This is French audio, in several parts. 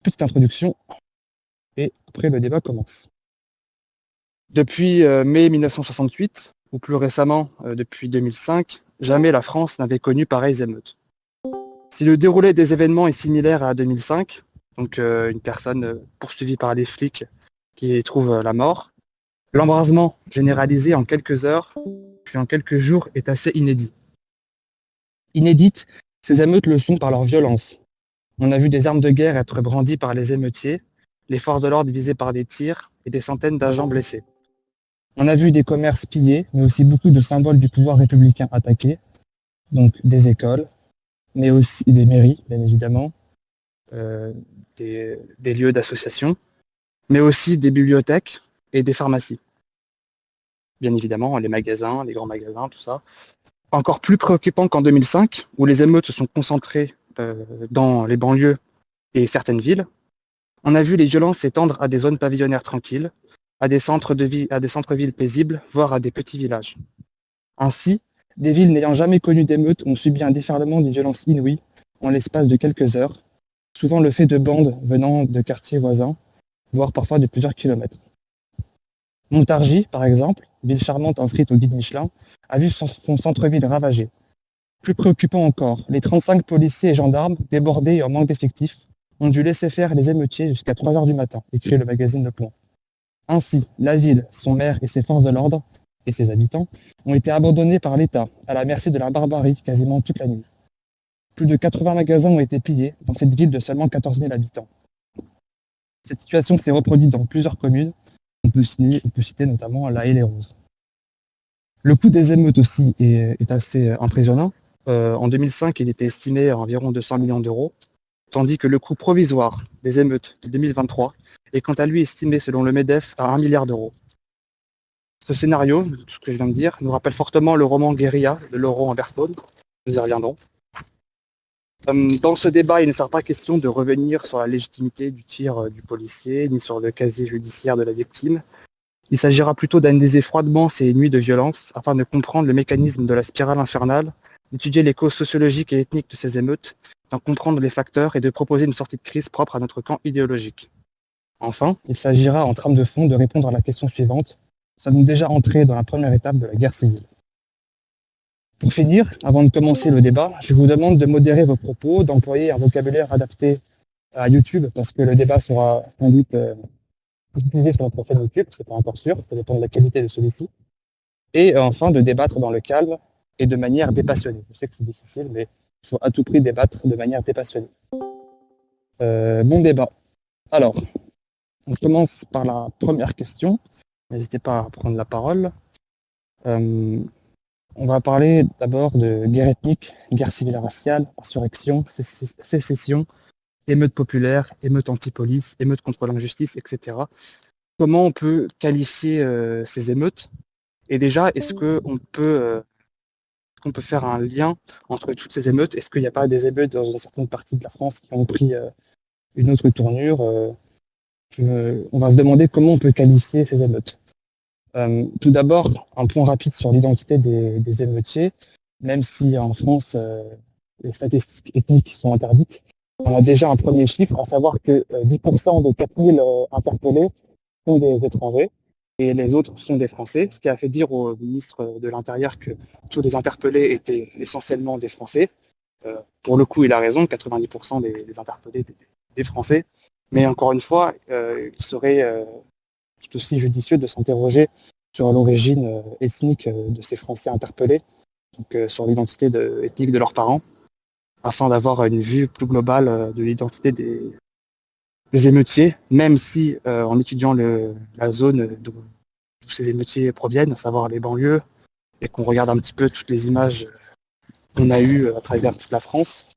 Petite introduction, et après le débat commence. Depuis mai 1968, ou plus récemment depuis 2005, jamais la France n'avait connu pareilles émeutes. Si le déroulé des événements est similaire à 2005, donc une personne poursuivie par les flics qui y trouve la mort, l'embrasement généralisé en quelques heures, puis en quelques jours, est assez inédit. Inédites, ces émeutes le sont par leur violence. On a vu des armes de guerre être brandies par les émeutiers, les forces de l'ordre visées par des tirs et des centaines d'agents blessés. On a vu des commerces pillés, mais aussi beaucoup de symboles du pouvoir républicain attaqués, donc des écoles, mais aussi des mairies, bien évidemment, des lieux d'association, mais aussi des bibliothèques et des pharmacies. Bien évidemment, les magasins, les grands magasins, tout ça. Encore plus préoccupant qu'en 2005, où les émeutes se sont concentrées dans les banlieues et certaines villes, on a vu les violences s'étendre à des zones pavillonnaires tranquilles, à des centres-villes paisibles, voire à des petits villages. Ainsi, des villes n'ayant jamais connu d'émeutes ont subi un déferlement de violences inouïes en l'espace de quelques heures, souvent le fait de bandes venant de quartiers voisins, voire parfois de plusieurs kilomètres. Montargis, par exemple, ville charmante inscrite au guide Michelin, a vu son centre-ville ravagé. Plus préoccupant encore, les 35 policiers et gendarmes, débordés et en manque d'effectifs, ont dû laisser faire les émeutiers jusqu'à 3 heures du matin, écrit le magazine Le Point. Ainsi, la ville, son maire et ses forces de l'ordre, et ses habitants, ont été abandonnés par l'État, à la merci de la barbarie quasiment toute la nuit. Plus de 80 magasins ont été pillés dans cette ville de seulement 14 000 habitants. Cette situation s'est reproduite dans plusieurs communes, on peut citer notamment La Haye-les-Roses. Le coût des émeutes aussi est assez impressionnant. En 2005, il était estimé à environ 200 millions d'euros, tandis que le coût provisoire des émeutes de 2023 est quant à lui estimé selon le MEDEF à 1 milliard d'euros. Ce scénario, tout ce que je viens de dire, nous rappelle fortement le roman Guérilla de Laurent Berthaume. Nous y reviendrons. Dans ce débat, il ne sera pas question de revenir sur la légitimité du tir du policier, ni sur le casier judiciaire de la victime. Il s'agira plutôt d'analyser froidement ces nuits de violence afin de comprendre le mécanisme de la spirale infernale, d'étudier les causes sociologiques et ethniques de ces émeutes, d'en comprendre les facteurs et de proposer une sortie de crise propre à notre camp idéologique. Enfin, il s'agira en trame de fond de répondre à la question suivante. Sommes-nous déjà entrés dans la première étape de la guerre civile? Pour finir, avant de commencer le débat, je vous demande de modérer vos propos, d'employer un vocabulaire adapté à YouTube, parce que le débat sera sans doute diffusé sur notre chaîne YouTube, c'est pas encore sûr, ça dépend de la qualité de celui-ci. Et enfin, de débattre dans le calme et de manière dépassionnée. Je sais que c'est difficile, mais il faut à tout prix débattre de manière dépassionnée. Bon débat. Alors, on commence par la première question. N'hésitez pas à prendre la parole. On va parler d'abord de guerre ethnique, guerre civile raciale, insurrection, sécession, émeute populaire, émeute anti-police, émeute contre l'injustice, etc. Comment on peut qualifier ces émeutes? Et déjà, est-ce qu'on peut faire un lien entre toutes ces émeutes? Est-ce qu'il n'y a pas des émeutes dans certaines parties de la France qui ont pris une autre tournure? On va se demander comment on peut qualifier ces émeutes. Tout d'abord, un point rapide sur l'identité des émeutiers. Même si en France, les statistiques ethniques sont interdites, on a déjà un premier chiffre, à savoir que 10% des 4000 interpellés sont des étrangers et les autres sont des Français, ce qui a fait dire au ministre de l'Intérieur que tous les interpellés étaient essentiellement des Français. Pour le coup, il a raison, 90% des interpellés étaient des Français. Mais encore une fois, il serait tout aussi judicieux de s'interroger sur l'origine ethnique de ces Français interpellés, donc sur l'identité ethnique de leurs parents, afin d'avoir une vue plus globale de l'identité des émeutiers, même si en étudiant la zone d'où ces émeutiers proviennent, à savoir les banlieues, et qu'on regarde un petit peu toutes les images qu'on a eues à travers toute la France,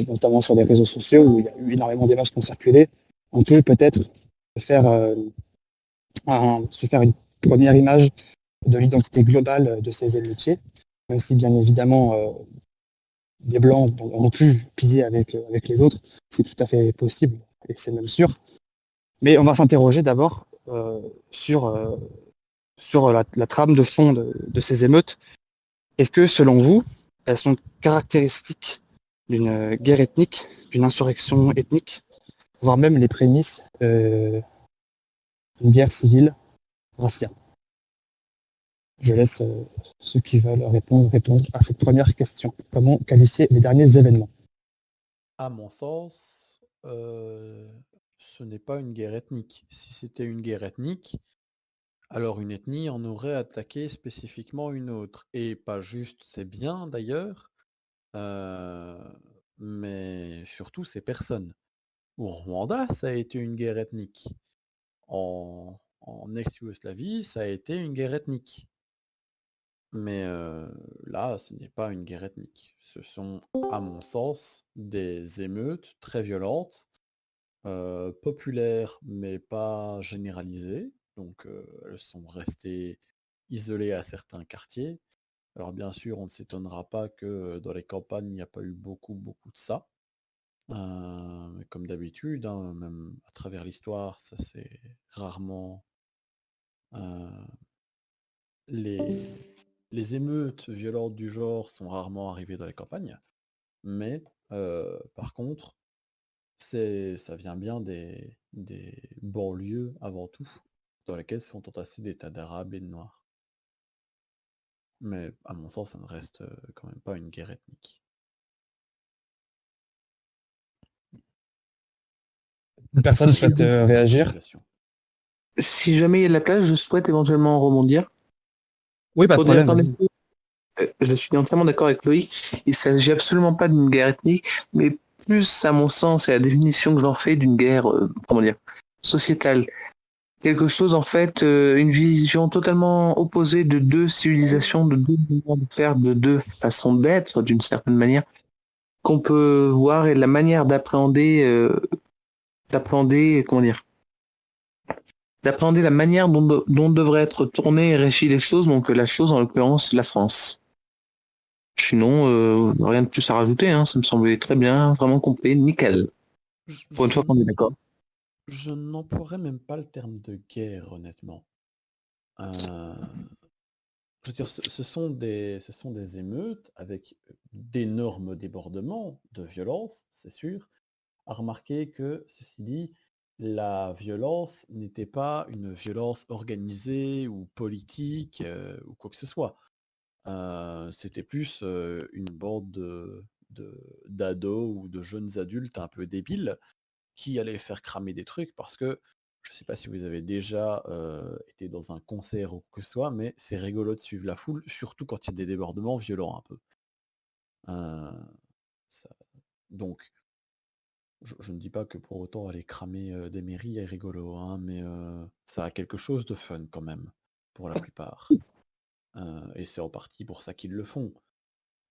notamment sur les réseaux sociaux où il y a eu énormément d'images qui ont circulé, on peut peut-être se faire une première image de l'identité globale de ces émeutiers, même si bien évidemment des Blancs ont pu piller avec les autres, c'est tout à fait possible, et c'est même sûr. Mais on va s'interroger d'abord sur la trame de fond de ces émeutes. Est-ce que, selon vous, elles sont caractéristiques d'une guerre ethnique, d'une insurrection ethnique? voire même les prémices d'une guerre civile raciale. Je laisse ceux qui veulent répondre à cette première question. Comment qualifier les derniers événements? À mon sens, ce n'est pas une guerre ethnique. Si c'était une guerre ethnique, alors une ethnie en aurait attaqué spécifiquement une autre et pas juste c'est bien d'ailleurs, heu, mais surtout ces personnes. Au Rwanda, ça a été une guerre ethnique. En ex-Yougoslavie, ça a été une guerre ethnique. Mais là, ce n'est pas une guerre ethnique. Ce sont, à mon sens, des émeutes très violentes, populaires mais pas généralisées. Donc elles sont restées isolées à certains quartiers. Alors bien sûr, on ne s'étonnera pas que dans les campagnes, il n'y a pas eu beaucoup, beaucoup de ça. Mais comme d'habitude, hein, même à travers l'histoire, ça c'est rarement heu, les émeutes violentes du genre sont rarement arrivées dans les campagnes, mais par contre, ça vient bien des banlieues avant tout, dans lesquelles sont entassés des tas d'Arabes et de Noirs. Mais à mon sens, ça ne reste, quand même pas une guerre ethnique. Une personne Mais il y a souhaite beaucoup de réagir? population. Si jamais il y a de la place, je souhaite éventuellement rebondir. Oui, pas de Pour dire problème, attendez, vas-y. je suis entièrement d'accord avec Loïc. Il s'agit absolument pas d'une guerre ethnique, mais plus, à mon sens, et la définition que j'en fais d'une guerre, comment dire, sociétale. Quelque chose, en fait, une vision totalement opposée de deux civilisations, de deux manières de faire, de deux façons d'être, d'une certaine manière, qu'on peut voir et la manière d'appréhender, comment dire, d'appréhender la manière dont devraient être tournées et régies les choses, donc la chose, en l'occurrence, la France. Sinon, rien de plus à rajouter, hein, ça me semblait très bien, vraiment complet, nickel. Je Pour une je fois qu'on est n d'accord. je n'emploierais même pas le terme de guerre, honnêtement. Heu, je veux dire, ce sont des émeutes avec, d'énormes débordements de violence, c'est sûr. À remarquer que, ceci dit, la violence n'était pas une violence organisée ou politique, ou quoi que ce soit. C'était plus, une bande d'ados ou de jeunes adultes un peu débiles qui allaient faire cramer des trucs parce que je ne sais pas si vous avez déjà, été dans un concert ou quoi que ce soit, mais c'est rigolo de suivre la foule, surtout quand il y a des débordements violents un peu. Heu, ça donc je ne dis pas que pour autant aller cramer, des mairies est rigolo, hein, mais ça a quelque chose de fun quand même, pour la plupart. Et c'est en partie pour ça qu'ils le font.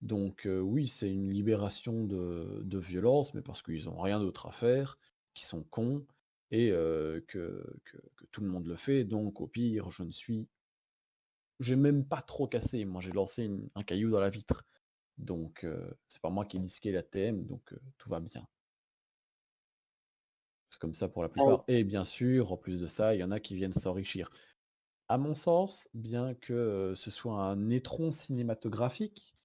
Donc oui, c'est une libération de violence, mais parce qu'ils ont rien d'autre à faire, qu'ils sont cons et que tout le monde le fait. Donc au pire, j'ai même pas trop cassé. Moi, j'ai lancé un caillou dans la vitre. Donc c'est pas moi qui ai disqué la TM, donc tout va bien. C'est comme ça pour la plupart. Et bien sûr, en plus de ça, il y en a qui viennent s'enrichir. À mon sens, bien que, ce soit un étron cinématographique,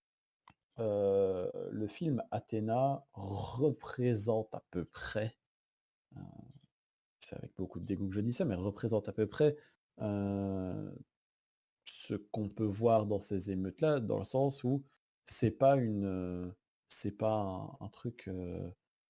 le film Athéna représente à peu près, heu, c'est avec beaucoup de dégoût que je dis ça, mais représente à peu près, heu, ce qu'on peut voir dans ces émeutes-là, dans le sens où c'est pas c'est pas un truc,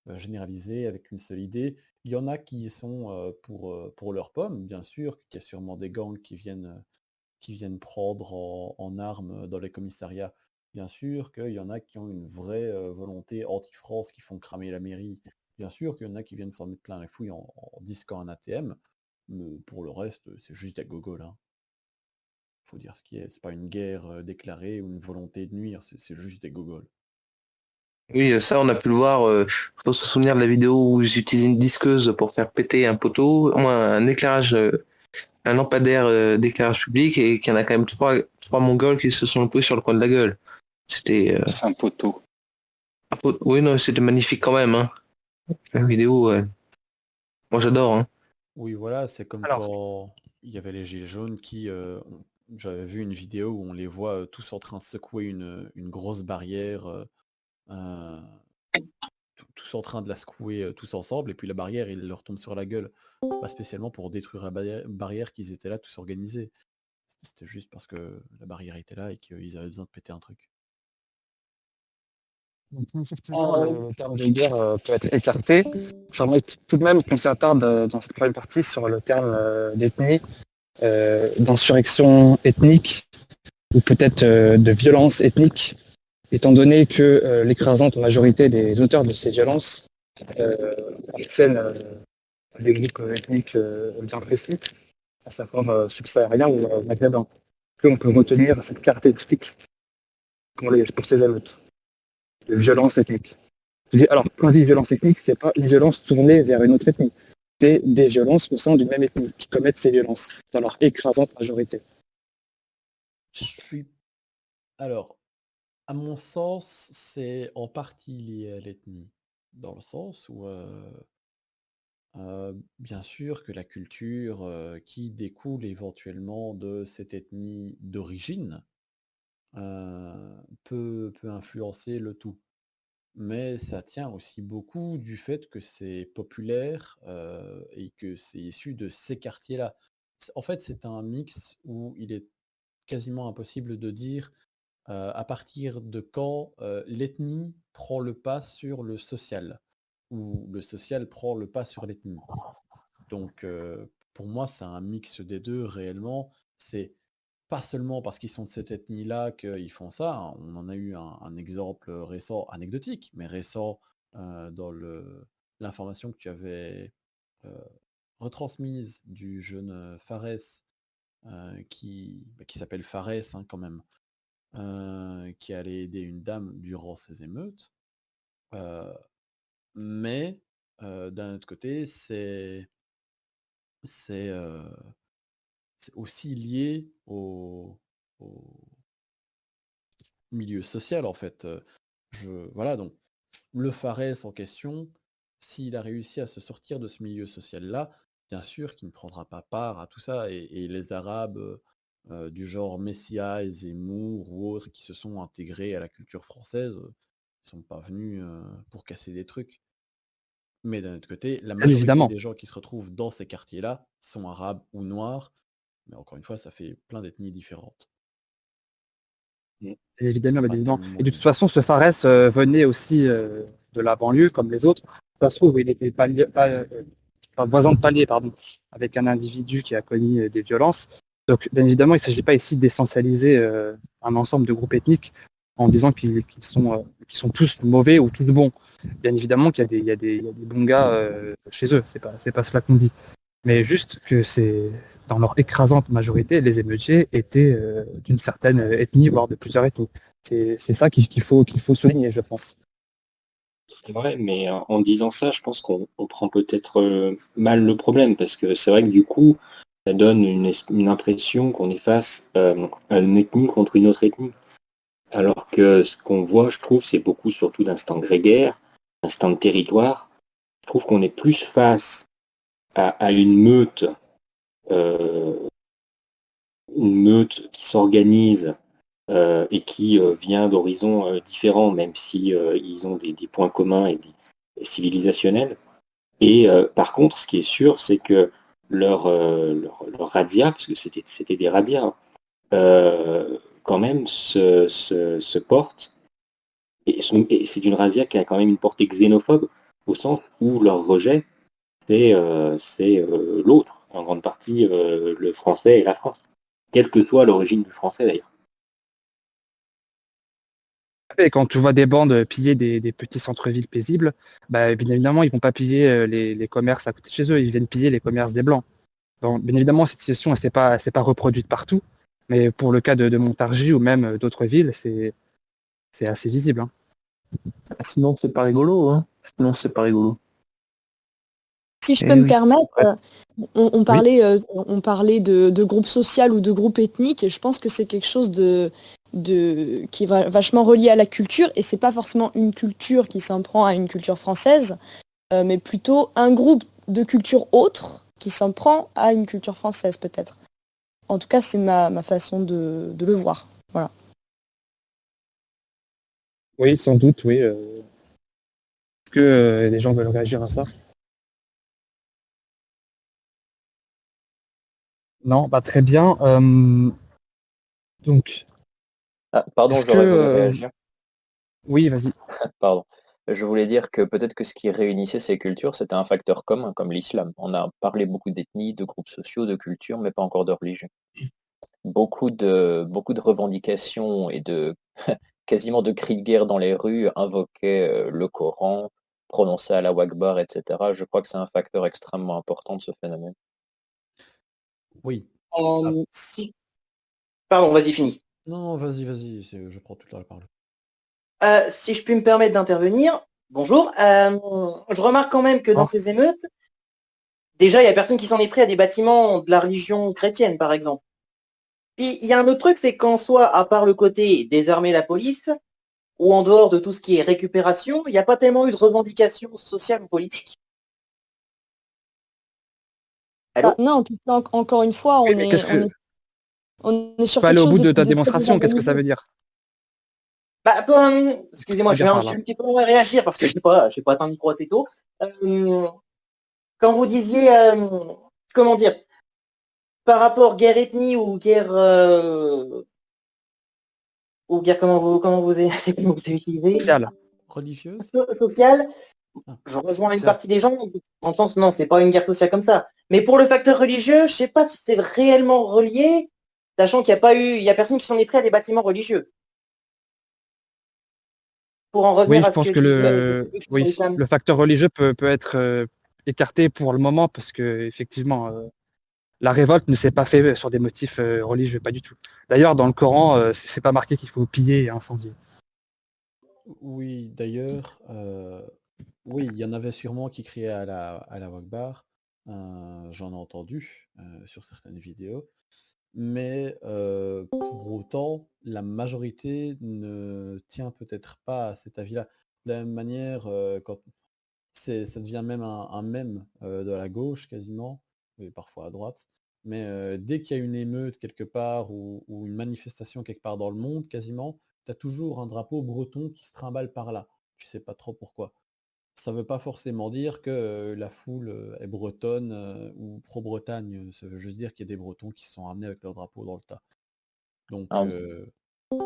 généralisé avec une seule idée. Il y en a qui y sont, pour leurs pommes, bien sûr, qu'il y a sûrement des gangs qui viennent prendre en armes dans les commissariats. Bien sûr qu'il y en a qui ont une vraie, volonté anti-France, qui font cramer la mairie. Bien sûr qu'il y en a qui viennent s'en mettre plein les fouilles en disquant un ATM, mais pour le reste, c'est juste des gogol, hein. Faut dire ce qui est. C'est pas une guerre, déclarée ou une volonté de nuire, c'est juste des gogols. Oui, ça, on a pu le voir. Faut se souvenir de la vidéo où j'utilise une disqueuse pour faire péter un poteau, au moins un éclairage, un lampadaire d'éclairage public, et qu'il y en a quand même trois Mongols qui se sont posés sur le coin de la gueule. C'était. C'est un poteau. Oui, non, c'était magnifique quand même. Hein. La vidéo, moi j'adore. Hein. Oui, voilà, c'est comme Alors, quand il y avait les gilets jaunes qui, j'avais vu une vidéo où on les voit, tous en train de secouer une grosse barrière, heu, tous en train de la secouer tous ensemble, et puis la barrière, il leur tombe sur la gueule. Pas spécialement pour détruire la barrière qu'ils étaient là tous organisés. C'était juste parce que la barrière était là et qu'ils avaient besoin de péter un truc. Donc, effectivement, le terme de guerre peut être écarté. J'aimerais tout de même qu'on s'attarde dans cette première partie sur le terme d'ethnie, d'insurrection ethnique ou peut-être de violence ethnique, étant donné que l'écrasante majorité des auteurs de ces violences appartiennent à des groupes ethniques bien précis, à savoir subsahariens ou maghrébins. On peut retenir cette caractéristique pour ces émeutes de violence ethnique. Alors, quand je dis violence ethnique, c'est pas une violence tournée vers une autre ethnie. C'est des violences au sein d'une même ethnie qui commettent ces violences, dans leur écrasante majorité. Je suis... Alors, à mon sens, c'est en partie lié à l'ethnie. Dans le sens où, bien sûr que la culture qui découle éventuellement de cette ethnie d'origine peut influencer le tout. Mais ça tient aussi beaucoup du fait que c'est populaire et que c'est issu de ces quartiers-là. En fait, c'est un mix où il est quasiment impossible de dire à partir de quand l'ethnie prend le pas sur le social, ou le social prend le pas sur l'ethnie. Donc pour moi, c'est un mix des deux réellement. C'est pas seulement parce qu'ils sont de cette ethnie-là qu'ils font ça, hein. On en a eu un exemple récent, anecdotique, mais récent dans l'information que tu avais euh, retransmise du jeune Fares, qui s'appelle Fares hein, quand même, qui allait aider une dame durant ces émeutes. Euh, mais d'un autre côté, c'est c'est aussi lié au milieu social en fait. Voilà, donc le Fares en question, s'il a réussi à se sortir de ce milieu social-là, bien sûr qu'il ne prendra pas part à tout ça. Et les Arabes du genre Messia et Zemmour ou autres qui se sont intégrés à la culture française, ne sont pas venus pour casser des trucs. Mais d'un autre côté, la Bien majorité évidemment. des gens qui se retrouvent dans ces quartiers-là sont arabes ou noirs. Mais encore une fois, ça fait plein d'ethnies différentes. Évidemment, bien Pas évidemment. Et de tellement... toute façon, ce Fares venait aussi de la banlieue, comme les autres. Ça se trouve, il était pas voisin de palier, pardon, avec un individu qui a connu des violences. Donc, bien évidemment, il ne s'agit pas ici d'essentialiser un ensemble de groupes ethniques en disant qu'ils sont tous mauvais ou tous bons. Bien évidemment qu'il y a des bons gars chez eux, c'est pas cela qu'on dit. Mais juste que c'est dans leur écrasante majorité, les émeutiers étaient d'une certaine ethnie, voire de plusieurs ethnies. C'est ça qu'il faut souligner, je pense. C'est vrai, mais en disant ça, je pense qu'on prend peut-être mal le problème, parce que c'est vrai que du coup, ça donne une impression qu'on est face à une ethnie contre une autre ethnie. Alors que ce qu'on voit, je trouve, c'est beaucoup surtout d'instinct grégaire, d'instinct de territoire. Je trouve qu'on est plus face à euh, une meute qui s'organise et qui vient d'horizons différents, même si ils ont des points communs et civilisationnels. Et par contre, ce qui est sûr, c'est que leur razzia, parce que c'était des razzias, quand même se porte, et c'est une razzia qui a quand même une portée xénophobe, au sens où leur rejet, c'est l'autre, en grande partie le français et la France, quelle que soit l'origine du français d'ailleurs. Et quand tu vois des bandes piller des petits centres-villes paisibles, bah, bien évidemment, ils vont pas piller les commerces à côté de chez eux, ils viennent piller les commerces des Blancs. Donc, bien évidemment, cette situation, elle s'est pas reproduite partout, mais pour le cas de Montargis ou même d'autres villes, c'est assez visible, hein. Sinon, c'est pas rigolo, hein. Sinon, c'est pas rigolo. Si je Eh peux me oui. permettre, Ouais. Oui. on parlait de groupe social ou de groupe ethnique, et je pense que c'est quelque chose qui est vachement relié à la culture, et c'est pas forcément une culture qui s'en prend à une culture française, mais plutôt un groupe de culture autre qui s'en prend à une culture française peut-être. En tout cas, c'est ma façon de le voir. Voilà. Oui, sans doute, oui. Est-ce que les gens veulent réagir à ça? Non, bah très bien. Donc, Ah, pardon, est-ce que... j'aurais voulu réagir. Oui, vas-y. Pardon. Je voulais dire que peut-être que ce qui réunissait ces cultures, c'était un facteur commun, comme l'islam. On a parlé beaucoup d'ethnies, de groupes sociaux, de cultures, mais pas encore de religion. Beaucoup de revendications et quasiment de cris de guerre dans les rues invoquaient le Coran, prononçaient Allahu Akbar, etc. Je crois que c'est un facteur extrêmement important de ce phénomène. Oui. Si... Pardon, vas-y, fini. Non, vas-y, je prends tout le temps la parole. Si je puis me permettre d'intervenir, bonjour. Je remarque quand même que dans ces émeutes, déjà, il y a personne qui s'en est pris à des bâtiments de la religion chrétienne, par exemple. Puis, il y a un autre truc, c'est qu'en soi, à part le côté désarmer la police, ou en dehors de tout ce qui est récupération, il n'y a pas tellement eu de revendications sociales ou politiques. Allô? Non, puis encore une fois, Oui, mais on est sur Pas quelque aller au chose bout de ta très démonstration, qu'est-ce que ça désorganisé. veut dire? Excusez-moi, je Dire vais par un là. petit peu réagir parce que je n'ai pas atteint le micro assez tôt. Quand vous disiez, comment dire, par rapport guerre ethnie ou guerre, comment vous avez utilisé Sociale. Religieuse? sociale, Ah. je rejoins une partie des gens en le sens non, c'est pas une guerre sociale comme ça. Mais pour le facteur religieux, je sais pas si c'est réellement relié, sachant qu'il y a personne qui s'en est pris à des bâtiments religieux. Pour en revenir Oui, je à ce pense que que dit le facteur religieux peut être écarté pour le moment parce que effectivement, la révolte ne s'est pas faite sur des motifs religieux, pas du tout. D'ailleurs, dans le Coran, c'est pas marqué qu'il faut piller et incendier. Oui, d'ailleurs, oui, il y en avait sûrement qui criaient à la Akbar. J'en ai entendu sur certaines vidéos. Mais pour autant, la majorité ne tient peut-être pas à cet avis-là. De la même manière, quand ça devient même un mème de la gauche quasiment, et parfois à droite. Mais dès qu'il y a une émeute quelque part ou une manifestation quelque part dans le monde, quasiment, tu as toujours un drapeau breton qui se trimballe par là. Tu sais pas trop pourquoi. Ça ne veut pas forcément dire que la foule est bretonne ou pro-Bretagne. Ça veut juste dire qu'il y a des Bretons qui se sont ramenés avec leur drapeau dans le tas. Donc, Ah,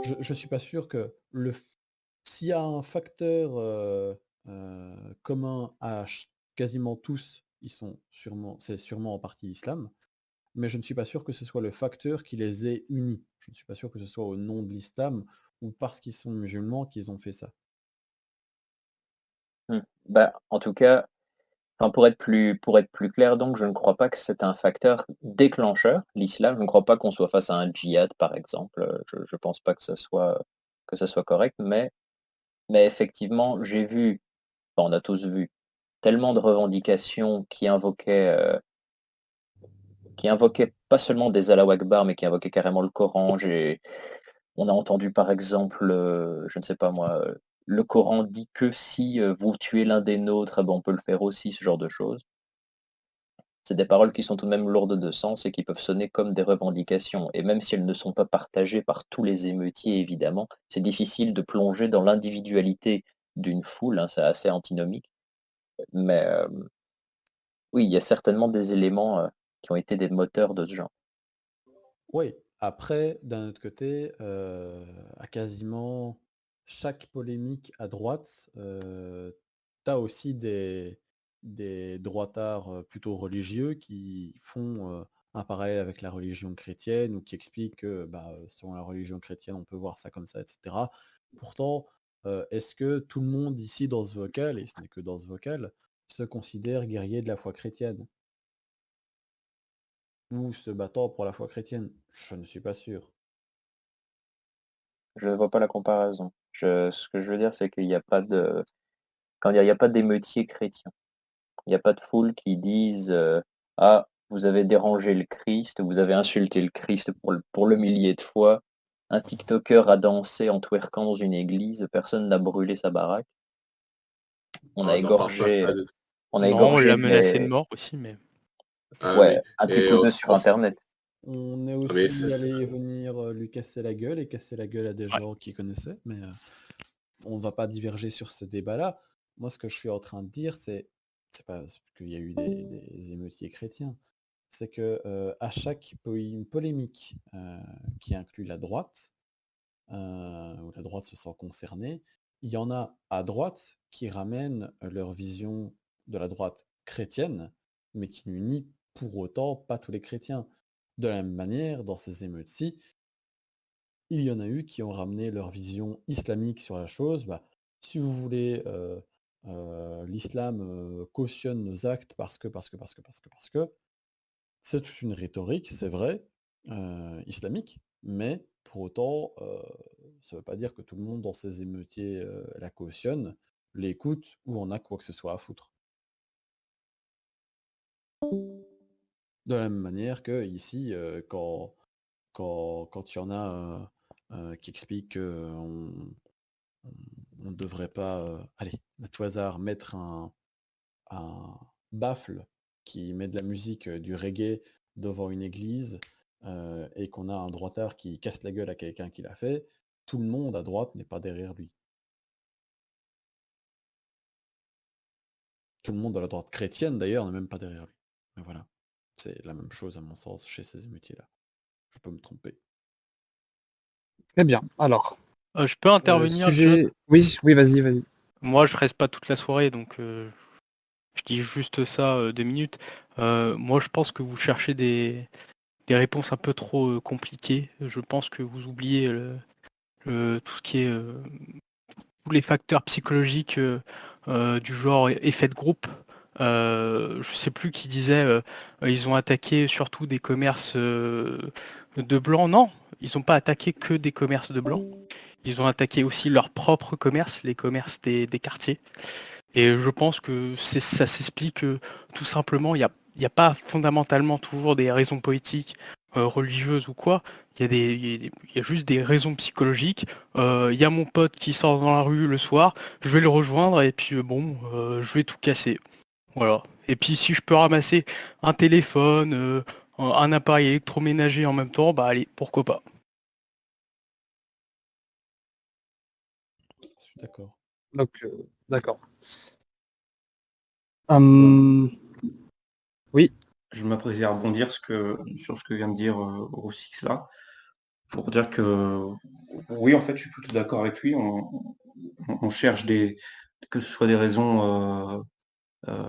je ne suis pas sûr que s'il y a un facteur commun à quasiment tous, c'est sûrement en partie l'islam, mais je ne suis pas sûr que ce soit le facteur qui les ait unis. Je ne suis pas sûr que ce soit au nom de l'islam ou parce qu'ils sont musulmans qu'ils ont fait ça. Bah, en tout cas, enfin, pour être plus clair, donc, je ne crois pas que c'est un facteur déclencheur, l'islam. Je ne crois pas qu'on soit face à un djihad, par exemple. Je ne pense pas que ça soit correct, mais effectivement, j'ai vu, enfin, on a tous vu, tellement de revendications qui invoquaient pas seulement des Allahu Akbar, mais qui invoquaient carrément le Coran. On a entendu par exemple, je ne sais pas moi, le Coran dit que si vous tuez l'un des nôtres, eh ben, on peut le faire aussi, ce genre de choses. C'est des paroles qui sont tout de même lourdes de sens et qui peuvent sonner comme des revendications. Et même si elles ne sont pas partagées par tous les émeutiers, évidemment, c'est difficile de plonger dans l'individualité d'une foule, hein, c'est assez antinomique. Mais oui, il y a certainement des éléments qui ont été des moteurs de ce genre. Oui, après, d'un autre côté, à quasiment chaque polémique à droite, tu as aussi des droitards plutôt religieux qui font un parallèle avec la religion chrétienne ou qui expliquent que bah, selon la religion chrétienne, on peut voir ça comme ça, etc. Pourtant, est-ce que tout le monde ici dans ce vocal, et ce n'est que dans ce vocal, se considère guerrier de la foi chrétienne? Ou se battant pour la foi chrétienne? Je ne suis pas sûr. Je ne vois pas la comparaison. Ce que je veux dire, c'est qu'il n'y a pas de, quand il y a pas d'émeutiers chrétiens. Il n'y a pas de foule qui disent ah, vous avez dérangé le Christ, vous avez insulté le Christ pour le millier de fois. Un TikToker a dansé en twerkant dans une église, personne n'a brûlé sa baraque. On a Non, égorgé, on a Non, on égorgé l'a menacé de des... mort aussi, mais Ah oui. Ouais, un type Et ou deux sur Internet. On est mais aussi allé venir lui casser la gueule et casser la gueule à des gens qui connaissaient, mais on va pas diverger sur ce débat-là. Moi, ce que je suis en train de dire, c'est pas parce qu'il y a eu des émeutiers chrétiens, c'est que à chaque polémique qui inclut la droite, où la droite se sent concernée, il y en a à droite qui ramènent leur vision de la droite chrétienne, mais qui n'unit pour autant pas tous les chrétiens. De la même manière, dans ces émeutes-ci, il y en a eu qui ont ramené leur vision islamique sur la chose. Bah, si vous voulez, l'islam cautionne nos actes parce que, c'est toute une rhétorique, c'est vrai, islamique, mais pour autant, ça ne veut pas dire que tout le monde dans ces émeutiers la cautionne, l'écoute ou en a quoi que ce soit à foutre. De la même manière que ici, quand il y en a qui expliquent qu'on ne devrait pas, allez, à tout hasard, mettre un baffle qui met de la musique, du reggae devant une église, et qu'on a un droitard qui casse la gueule à quelqu'un qui l'a fait, tout le monde à droite n'est pas derrière lui. Tout le monde de la droite chrétienne d'ailleurs n'est même pas derrière lui. Mais voilà, c'est la même chose à mon sens chez ces émeutiers-là. Je peux me tromper. Très bien. Alors, Je peux intervenir, John? sujet... Oui, vas-y. Moi, je reste pas toute la soirée, donc je dis juste ça 2 minutes. Moi, je pense que vous cherchez des réponses un peu trop compliquées. Je pense que vous oubliez tout ce qui est tous les facteurs psychologiques du genre effet de groupe. Je sais plus qui disait ils ont attaqué surtout des commerces de blancs. Non, ils n'ont pas attaqué que des commerces de blancs. Ils ont attaqué aussi leurs propres commerces, les commerces des quartiers. Et je pense que ça s'explique tout simplement, il y a pas fondamentalement toujours des raisons politiques, religieuses ou quoi. Il y a juste des raisons psychologiques. Il y a mon pote qui sort dans la rue le soir, je vais le rejoindre et puis je vais tout casser. Voilà. Et puis si je peux ramasser un téléphone, un appareil électroménager en même temps, bah allez, pourquoi pas. Je suis d'accord. Donc, d'accord. Oui, Je m'apprête à rebondir sur ce que vient de dire Rossix là, pour dire que oui, en fait, je suis plutôt d'accord avec lui. On cherche que ce soit des raisons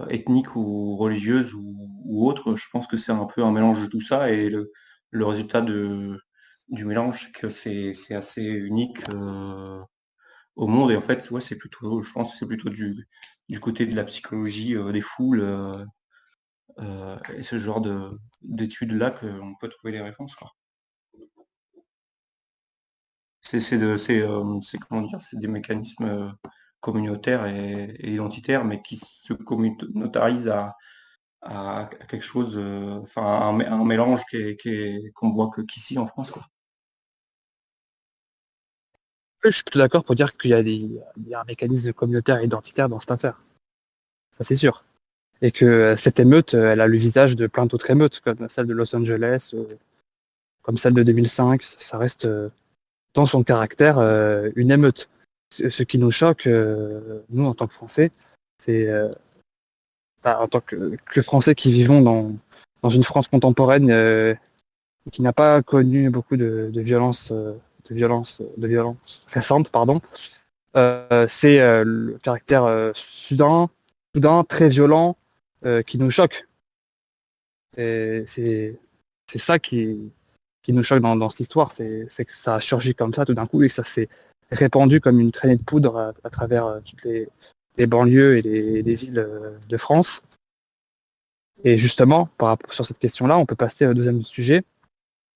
ethniques ou religieuses ou autres. Je pense que c'est un peu un mélange de tout ça et le résultat du mélange, c'est que c'est assez unique au monde. Et en fait, ouais, je pense que c'est plutôt du côté de la psychologie des foules. Et ce genre d'études-là qu'on peut trouver les réponses, quoi. Comment dire, c'est des mécanismes communautaires et identitaires, mais qui se communautarisent à quelque chose, enfin un mélange qu'on voit qu'ici en France, quoi. je suis plutôt d'accord pour dire qu'il y a un mécanisme communautaire et identitaire dans cette affaire. Ça, c'est sûr. Et que cette émeute, elle a le visage de plein d'autres émeutes, comme celle de Los Angeles, comme celle de 2005. Ça reste, dans son caractère, une émeute. Ce qui nous choque, nous, en tant que Français, c'est, en tant que Français qui vivons dans une France contemporaine qui n'a pas connu beaucoup de violence, de violence récente, pardon. C'est le caractère soudain, très violent, qui nous choque. Et c'est ça qui nous choque dans cette histoire, c'est que ça a surgi comme ça tout d'un coup et que ça s'est répandu comme une traînée de poudre à travers toutes les banlieues et les villes de France. Et justement, sur cette question-là, on peut passer au deuxième sujet.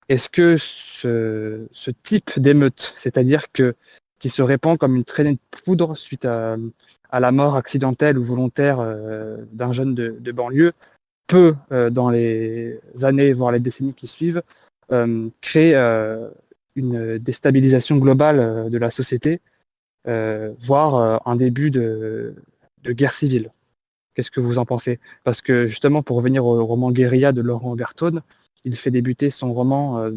Est-ce que ce type d'émeute, c'est-à-dire qui se répand comme une traînée de poudre suite à la mort accidentelle ou volontaire d'un jeune de banlieue, peut, dans les années, voire les décennies qui suivent, créer une déstabilisation globale de la société, voire un début de guerre civile? Qu'est-ce que vous en pensez? Parce que justement, pour revenir au roman Guérilla de Laurent Bertone, il fait débuter son roman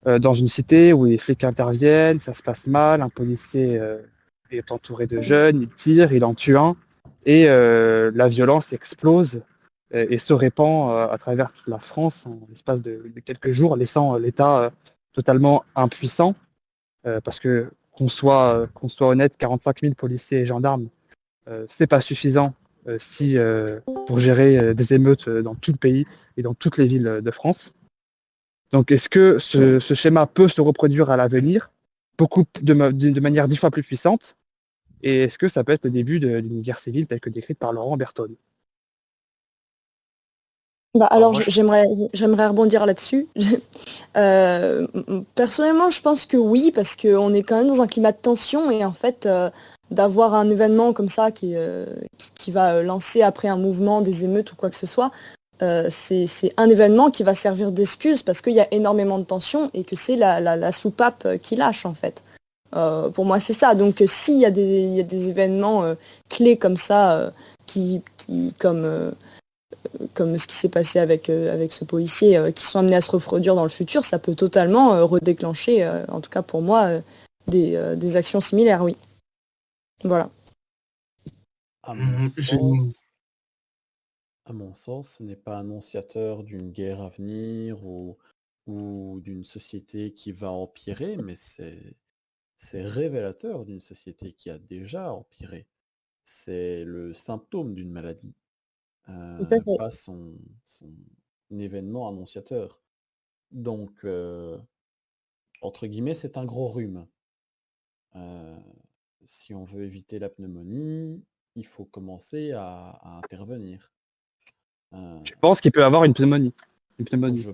dans une cité où les flics interviennent, ça se passe mal, un policier Il est entouré de jeunes, il tire, il en tue un, et la violence explose et se répand à travers toute la France en l'espace de quelques jours, laissant l'État totalement impuissant, parce que qu'on soit honnête, 45 000 policiers et gendarmes, c'est pas suffisant si pour gérer des émeutes dans tout le pays et dans toutes les villes de France. Donc est-ce que ce schéma peut se reproduire à l'avenir, de manière 10 fois plus puissante, et est-ce que ça peut être le début d'une guerre civile telle que décrite par Laurent Bertone? Alors moi, j'aimerais rebondir là-dessus. Personnellement, je pense que oui, parce qu'on est quand même dans un climat de tension et en fait, d'avoir un événement comme ça qui va lancer après un mouvement, des émeutes ou quoi que ce soit, c'est un événement qui va servir d'excuse parce qu'il y a énormément de tension et que c'est la soupape qui lâche en fait. Pour moi, c'est ça. Donc, s'il y a des événements clés comme ça, comme ce qui s'est passé avec ce policier, qui sont amenés à se reproduire dans le futur, ça peut totalement redéclencher, en tout cas pour moi, des actions similaires, oui. Voilà. À mon J'ai- sens, à mon sens, ce n'est pas annonciateur d'une guerre à venir ou d'une société qui va empirer, mais c'est révélateur d'une société qui a déjà empiré. C'est le symptôme d'une maladie, Tout à fait. pas son événement annonciateur. Donc, entre guillemets, c'est un gros rhume. Euh, Si on veut éviter la pneumonie, il faut commencer à intervenir. Euh, Je pense qu'il peut avoir une pneumonie. Une pneumonie. je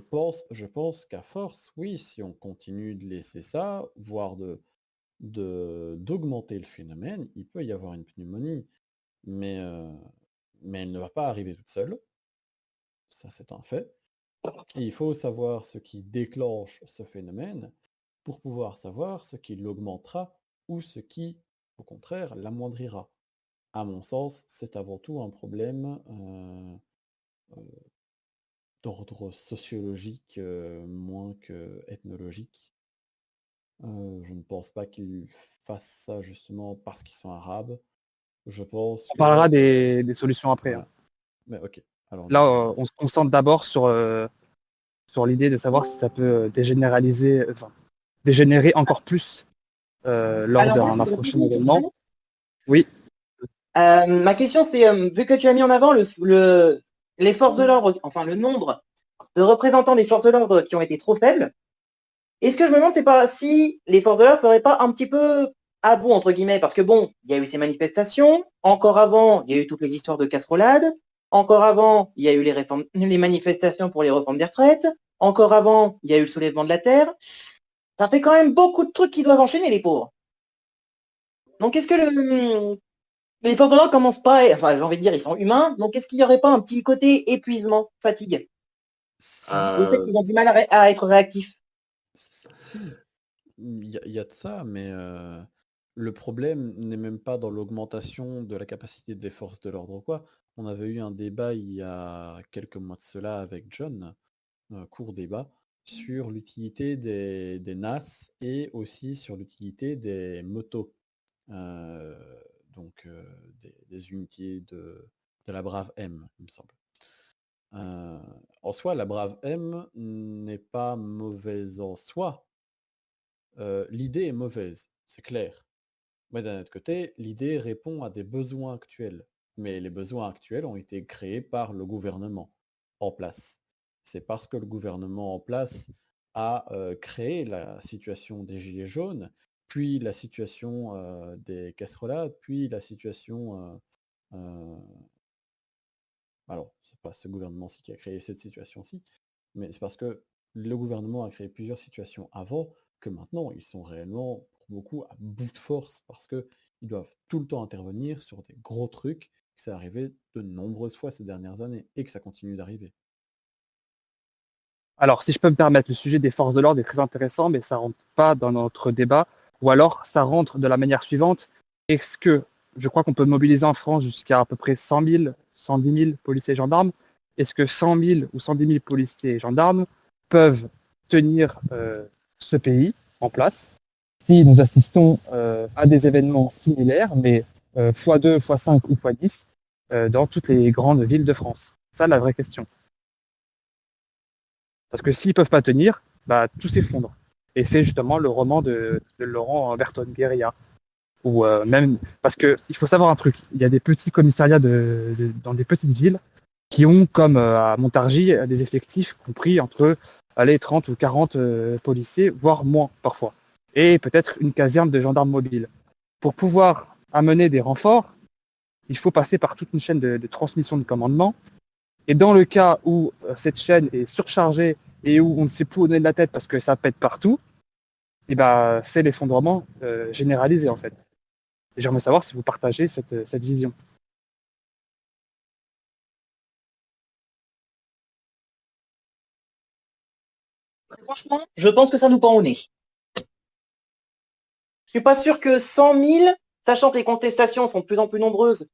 pense qu'à force, oui, si on continue de laisser ça, voire d'augmenter le phénomène, il peut y avoir une pneumonie. Mais, mais elle ne va pas arriver toute seule. Ça, c'est un fait. Et il faut savoir ce qui déclenche ce phénomène pour pouvoir savoir ce qui l'augmentera ou ce qui, au contraire, l'amoindrira. À mon sens, c'est avant tout un problème d'ordre sociologique moins que ethnologique. Je ne pense pas qu'ils fassent ça justement parce qu'ils sont arabes. Je pense On que... parlera des solutions après, Ouais. hein. Mais ok. Alors Là, dis-moi. on se concentre d'abord sur l'idée de savoir si ça peut dégénérer encore plus lors Alors moi, je d'un voudrais poser prochain une événement. question. Oui, Ma question, c'est, vu que tu as mis en avant les forces de l'ordre, enfin le nombre de représentants des forces de l'ordre qui ont été trop faibles, est-ce que je me demande, c'est pas si les forces de l'ordre seraient pas un petit peu à bout, entre guillemets, parce que bon, il y a eu ces manifestations, encore avant, il y a eu toutes les histoires de casserolades, encore avant, il y a eu les manifestations pour les réformes des retraites, encore avant, il y a eu le soulèvement de la terre. Ça fait quand même beaucoup de trucs qui doivent enchaîner, les pauvres. Donc est-ce que les forces de l'ordre commencent pas, enfin j'ai envie de dire, ils sont humains, donc est-ce qu'il n'y aurait pas un petit côté épuisement, fatigue, Si, le fait qu'ils ont du mal à être réactifs? si, il y a de ça, mais le problème n'est même pas dans l'augmentation de la capacité des forces de l'ordre ou quoi. On avait eu un débat il y a quelques mois de cela avec John, un court débat, sur l'utilité des NAS et aussi sur l'utilité des motos. Euh, donc des unités de la Brave M, il me semble. En soi, la Brave M n'est pas mauvaise en soi. L'idée est mauvaise, c'est clair. Mais d'un autre côté, l'idée répond à des besoins actuels. Mais les besoins actuels ont été créés par le gouvernement en place. C'est parce que le gouvernement en place a créé la situation des Gilets jaunes, puis la situation des casserolades, puis la situation... euh, alors, c'est pas ce gouvernement-ci qui a créé cette situation-ci, mais c'est parce que le gouvernement a créé plusieurs situations avant que maintenant ils sont réellement, pour beaucoup, à bout de force parce qu'ils doivent tout le temps intervenir sur des gros trucs, que c'est arrivé de nombreuses fois ces dernières années et que ça continue d'arriver. alors si je peux me permettre, le sujet des forces de l'ordre est très intéressant, mais ça rentre pas dans notre débat, ou alors ça rentre de la manière suivante. Est-ce que, je crois qu'on peut mobiliser en France jusqu'à à peu près 100 000, 110 000 policiers et gendarmes, est-ce que 100 000 ou 110 000 policiers et gendarmes peuvent tenir ce pays en place si nous assistons à des événements similaires, mais x2, x5 ou x10 dans toutes les grandes villes de France. Ça, la vraie question. Parce que s'ils peuvent pas tenir, bah, tout s'effondre. Et c'est justement le roman de Laurent Berton, Guérilla. Ou même parce que il faut savoir un truc, il y a des petits commissariats dans des petites villes qui ont, comme à Montargis, des effectifs compris entre 30 ou 40 policiers, voire moins parfois. Et peut-être une caserne de gendarmes mobiles. Pour pouvoir amener des renforts, il faut passer par toute une chaîne de transmission de commandement. Et dans le cas où cette chaîne est surchargée et où on ne sait plus où donner de la tête parce que ça pète partout, et ben, c'est l'effondrement généralisé en fait. Et j'aimerais savoir si vous partagez cette vision. Franchement, je pense que ça nous pend au nez. Je suis pas sûr que 100 000, sachant que les contestations sont de plus en plus nombreuses,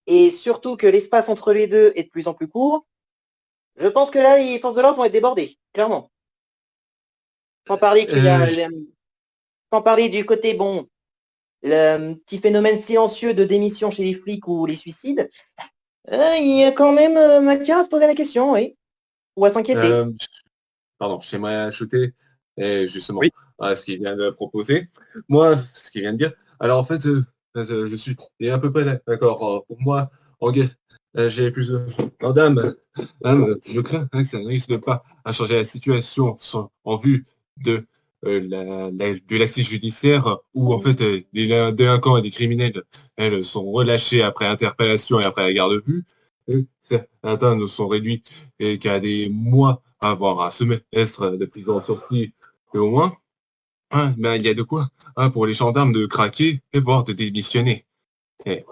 et surtout que l'espace entre les deux est de plus en plus court, je pense que là, les forces de l'ordre vont être débordées, clairement. Sans parler qu'il y a sans parler du côté, bon, le petit phénomène silencieux de démission chez les flics ou les suicides, il y a quand même matière à se poser la question, oui. Ou à s'inquiéter. Pardon, j'aimerais ajouter justement à ce qu'il vient de proposer. Moi, ce qu'il vient de dire, alors en fait, je suis un peu pas d'accord. Pour moi, j'ai plus d'âme. Je crains que ça ne risque pas à changer la situation en vue de de l'accès judiciaire où en fait des délinquants et des criminels elles sont relâchés après interpellation et après la garde à vue. Certains ne sont réduits qu'à des mois, voire un semestre de prison sursis au moins. Ben, il y a de quoi pour les gendarmes de craquer et voire de démissionner. Et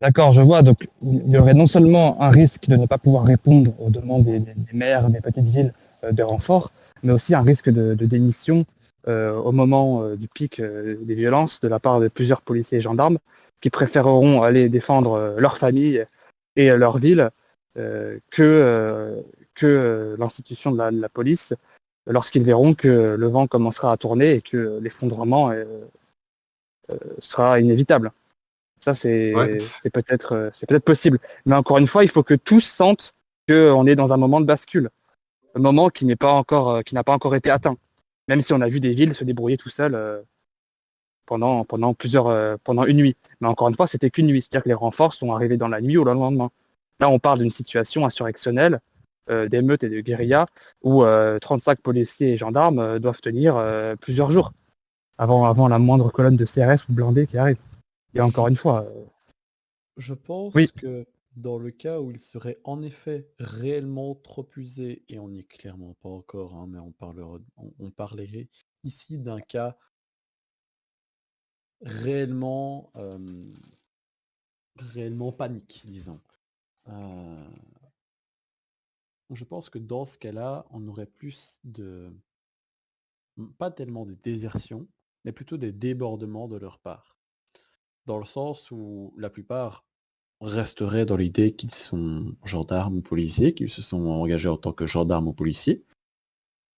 D'accord, je vois. Donc, il y aurait non seulement un risque de ne pas pouvoir répondre aux demandes des maires des petites villes de renfort, mais aussi un risque de démission au moment du pic des violences de la part de plusieurs policiers et gendarmes qui préféreront aller défendre leur famille et leur ville que l'institution de la police lorsqu'ils verront que le vent commencera à tourner et que l'effondrement sera inévitable. Ça, c'est peut-être possible. Mais encore une fois, il faut que tous sentent qu'on est dans un moment de bascule. Un moment qui n'a pas encore été atteint. Même si on a vu des villes se débrouiller tout seuls pendant une nuit. Mais encore une fois, c'était qu'une nuit. C'est-à-dire que les renforts sont arrivés dans la nuit ou le lendemain. Là, on parle d'une situation insurrectionnelle, d'émeutes et de guérilla, où 35 policiers et gendarmes doivent tenir plusieurs jours avant la moindre colonne de CRS ou blindés qui arrive. Et encore une fois, Je pense Oui. que dans le cas où il serait en effet réellement trop usé, et on n'y est clairement pas encore, hein, mais on parlerait ici d'un cas réellement, réellement panique, disons. Euh, je pense que dans ce cas-là, on aurait plus pas tellement des désertions, mais plutôt des débordements de leur part. Dans le sens où la plupart resteraient dans l'idée qu'ils sont gendarmes ou policiers, qu'ils se sont engagés en tant que gendarmes ou policiers.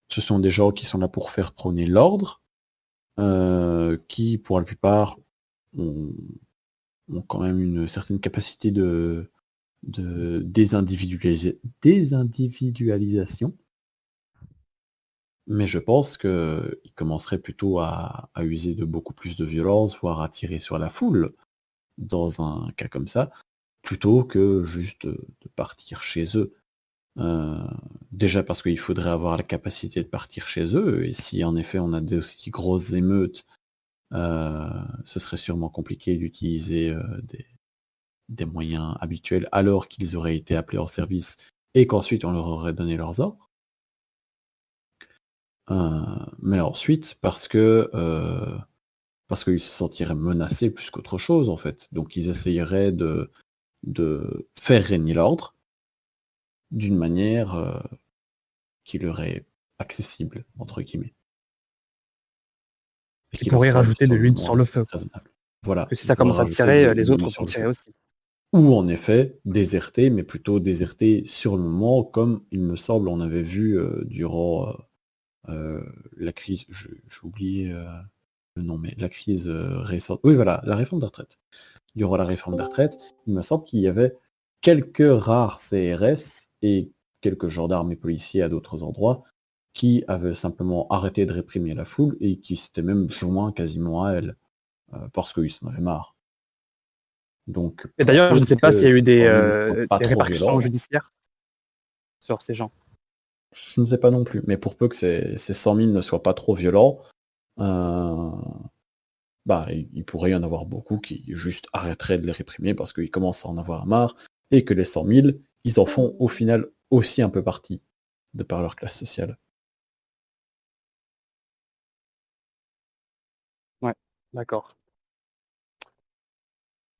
Ce sont des gens qui sont là pour faire prôner l'ordre, qui pour la plupart ont quand même une certaine capacité de désindividualisation. Mais je pense qu'ils commenceraient plutôt à user de beaucoup plus de violence, voire à tirer sur la foule dans un cas comme ça, plutôt que juste de partir chez eux. Déjà parce qu'il faudrait avoir la capacité de partir chez eux, et si en effet on a des aussi grosses émeutes, ce serait sûrement compliqué d'utiliser des moyens habituels alors qu'ils auraient été appelés en service et qu'ensuite on leur aurait donné leurs ordres. Mais ensuite parce qu'ils se sentiraient menacés plus qu'autre chose en fait. Donc ils essayeraient de faire régner l'ordre d'une manière qui leur est accessible, entre guillemets. Et qui qui leur pourrait semble rajouter de l'huile sur le feu. raisonnable. Voilà. Que si ça Ils pourraient commence à rajouter tirer, de les l'huile autres sur vont le tirer feu. aussi. Ou en effet, déserter, mais plutôt déserter sur le moment, comme il me semble on avait vu durant la crise, j'ai oublié le nom, mais la crise récente. Oui, voilà, la réforme des retraites. Durant la réforme des retraites, il me semble qu'il y avait quelques rares CRS et quelques gendarmes et policiers à d'autres endroits qui avaient simplement arrêté de réprimer la foule et qui s'étaient même joints quasiment à elle, parce qu'ils s'en avaient marre. Donc, Et d'ailleurs, je ne sais pas s'il y a eu des pas trop répercussions violents. judiciaires sur ces gens. Je ne sais pas non plus, mais pour peu que ces 100 000 ne soient pas trop violents, il pourrait y en avoir beaucoup qui juste arrêteraient de les réprimer parce qu'ils commencent à en avoir marre, et que les 100 000, ils en font au final aussi un peu partie, de par leur classe sociale. Ouais, d'accord.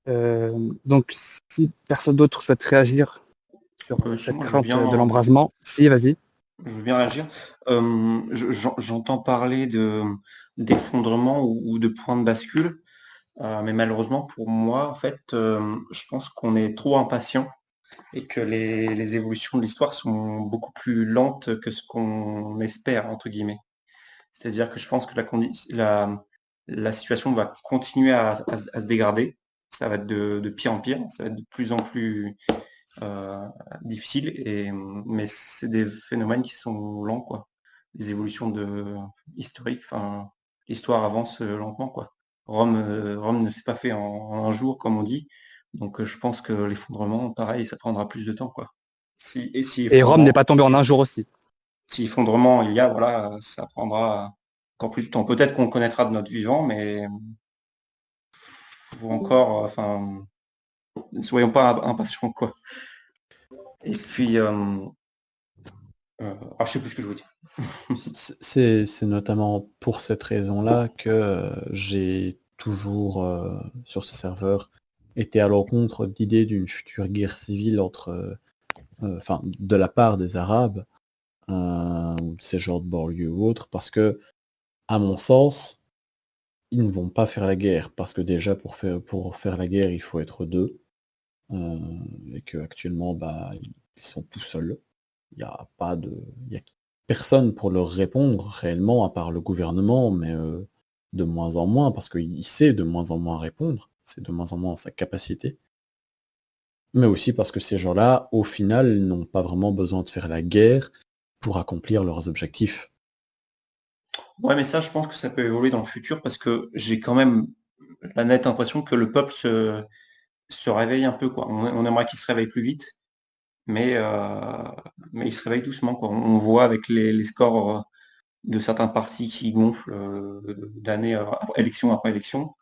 Donc, si personne d'autre souhaite réagir sur cette Moi, crainte de l'embrasement, si, vas-y. Je veux bien réagir. J'entends parler d'effondrement ou de point de bascule, mais malheureusement pour moi, en fait, je pense qu'on est trop impatient et que les évolutions de l'histoire sont beaucoup plus lentes que ce qu'on espère, entre guillemets. C'est-à-dire que je pense que la situation va continuer à se dégrader. Ça va être de pire en pire, ça va être de plus en plus difficile, mais c'est des phénomènes qui sont lents, quoi. Les évolutions historiques, enfin, l'histoire avance lentement, quoi. Rome ne s'est pas fait en un jour, comme on dit. Donc je pense que l'effondrement, pareil, ça prendra plus de temps, quoi. Si Et Rome n'est pas tombé en un jour aussi. si effondrement il y a, voilà, ça prendra encore plus de temps. Peut-être qu'on le connaîtra de notre vivant, mais faut encore, enfin, ne soyons pas impatients, quoi. Et puis, je sais plus ce que je voulais dire. C'est notamment pour cette raison-là que j'ai toujours, sur ce serveur, été à l'encontre d'idées d'une future guerre civile entre, de la part des Arabes, ou de ces genres de banlieues ou autres, parce que, à mon sens, ils ne vont pas faire la guerre, parce que déjà pour faire la guerre, il faut être deux, et qu'actuellement, ils sont tout seuls. Il n'y a pas il y a personne pour leur répondre réellement, à part le gouvernement, mais de moins en moins, parce qu'il sait de moins en moins répondre, c'est de moins en moins sa capacité. Mais aussi parce que ces gens-là, au final, n'ont pas vraiment besoin de faire la guerre pour accomplir leurs objectifs. Ouais, mais ça, je pense que ça peut évoluer dans le futur parce que j'ai quand même la nette impression que le peuple se réveille un peu, quoi. On aimerait qu'il se réveille plus vite, mais il se réveille doucement, quoi. On voit avec les scores de certains partis qui gonflent d'année élection après élection.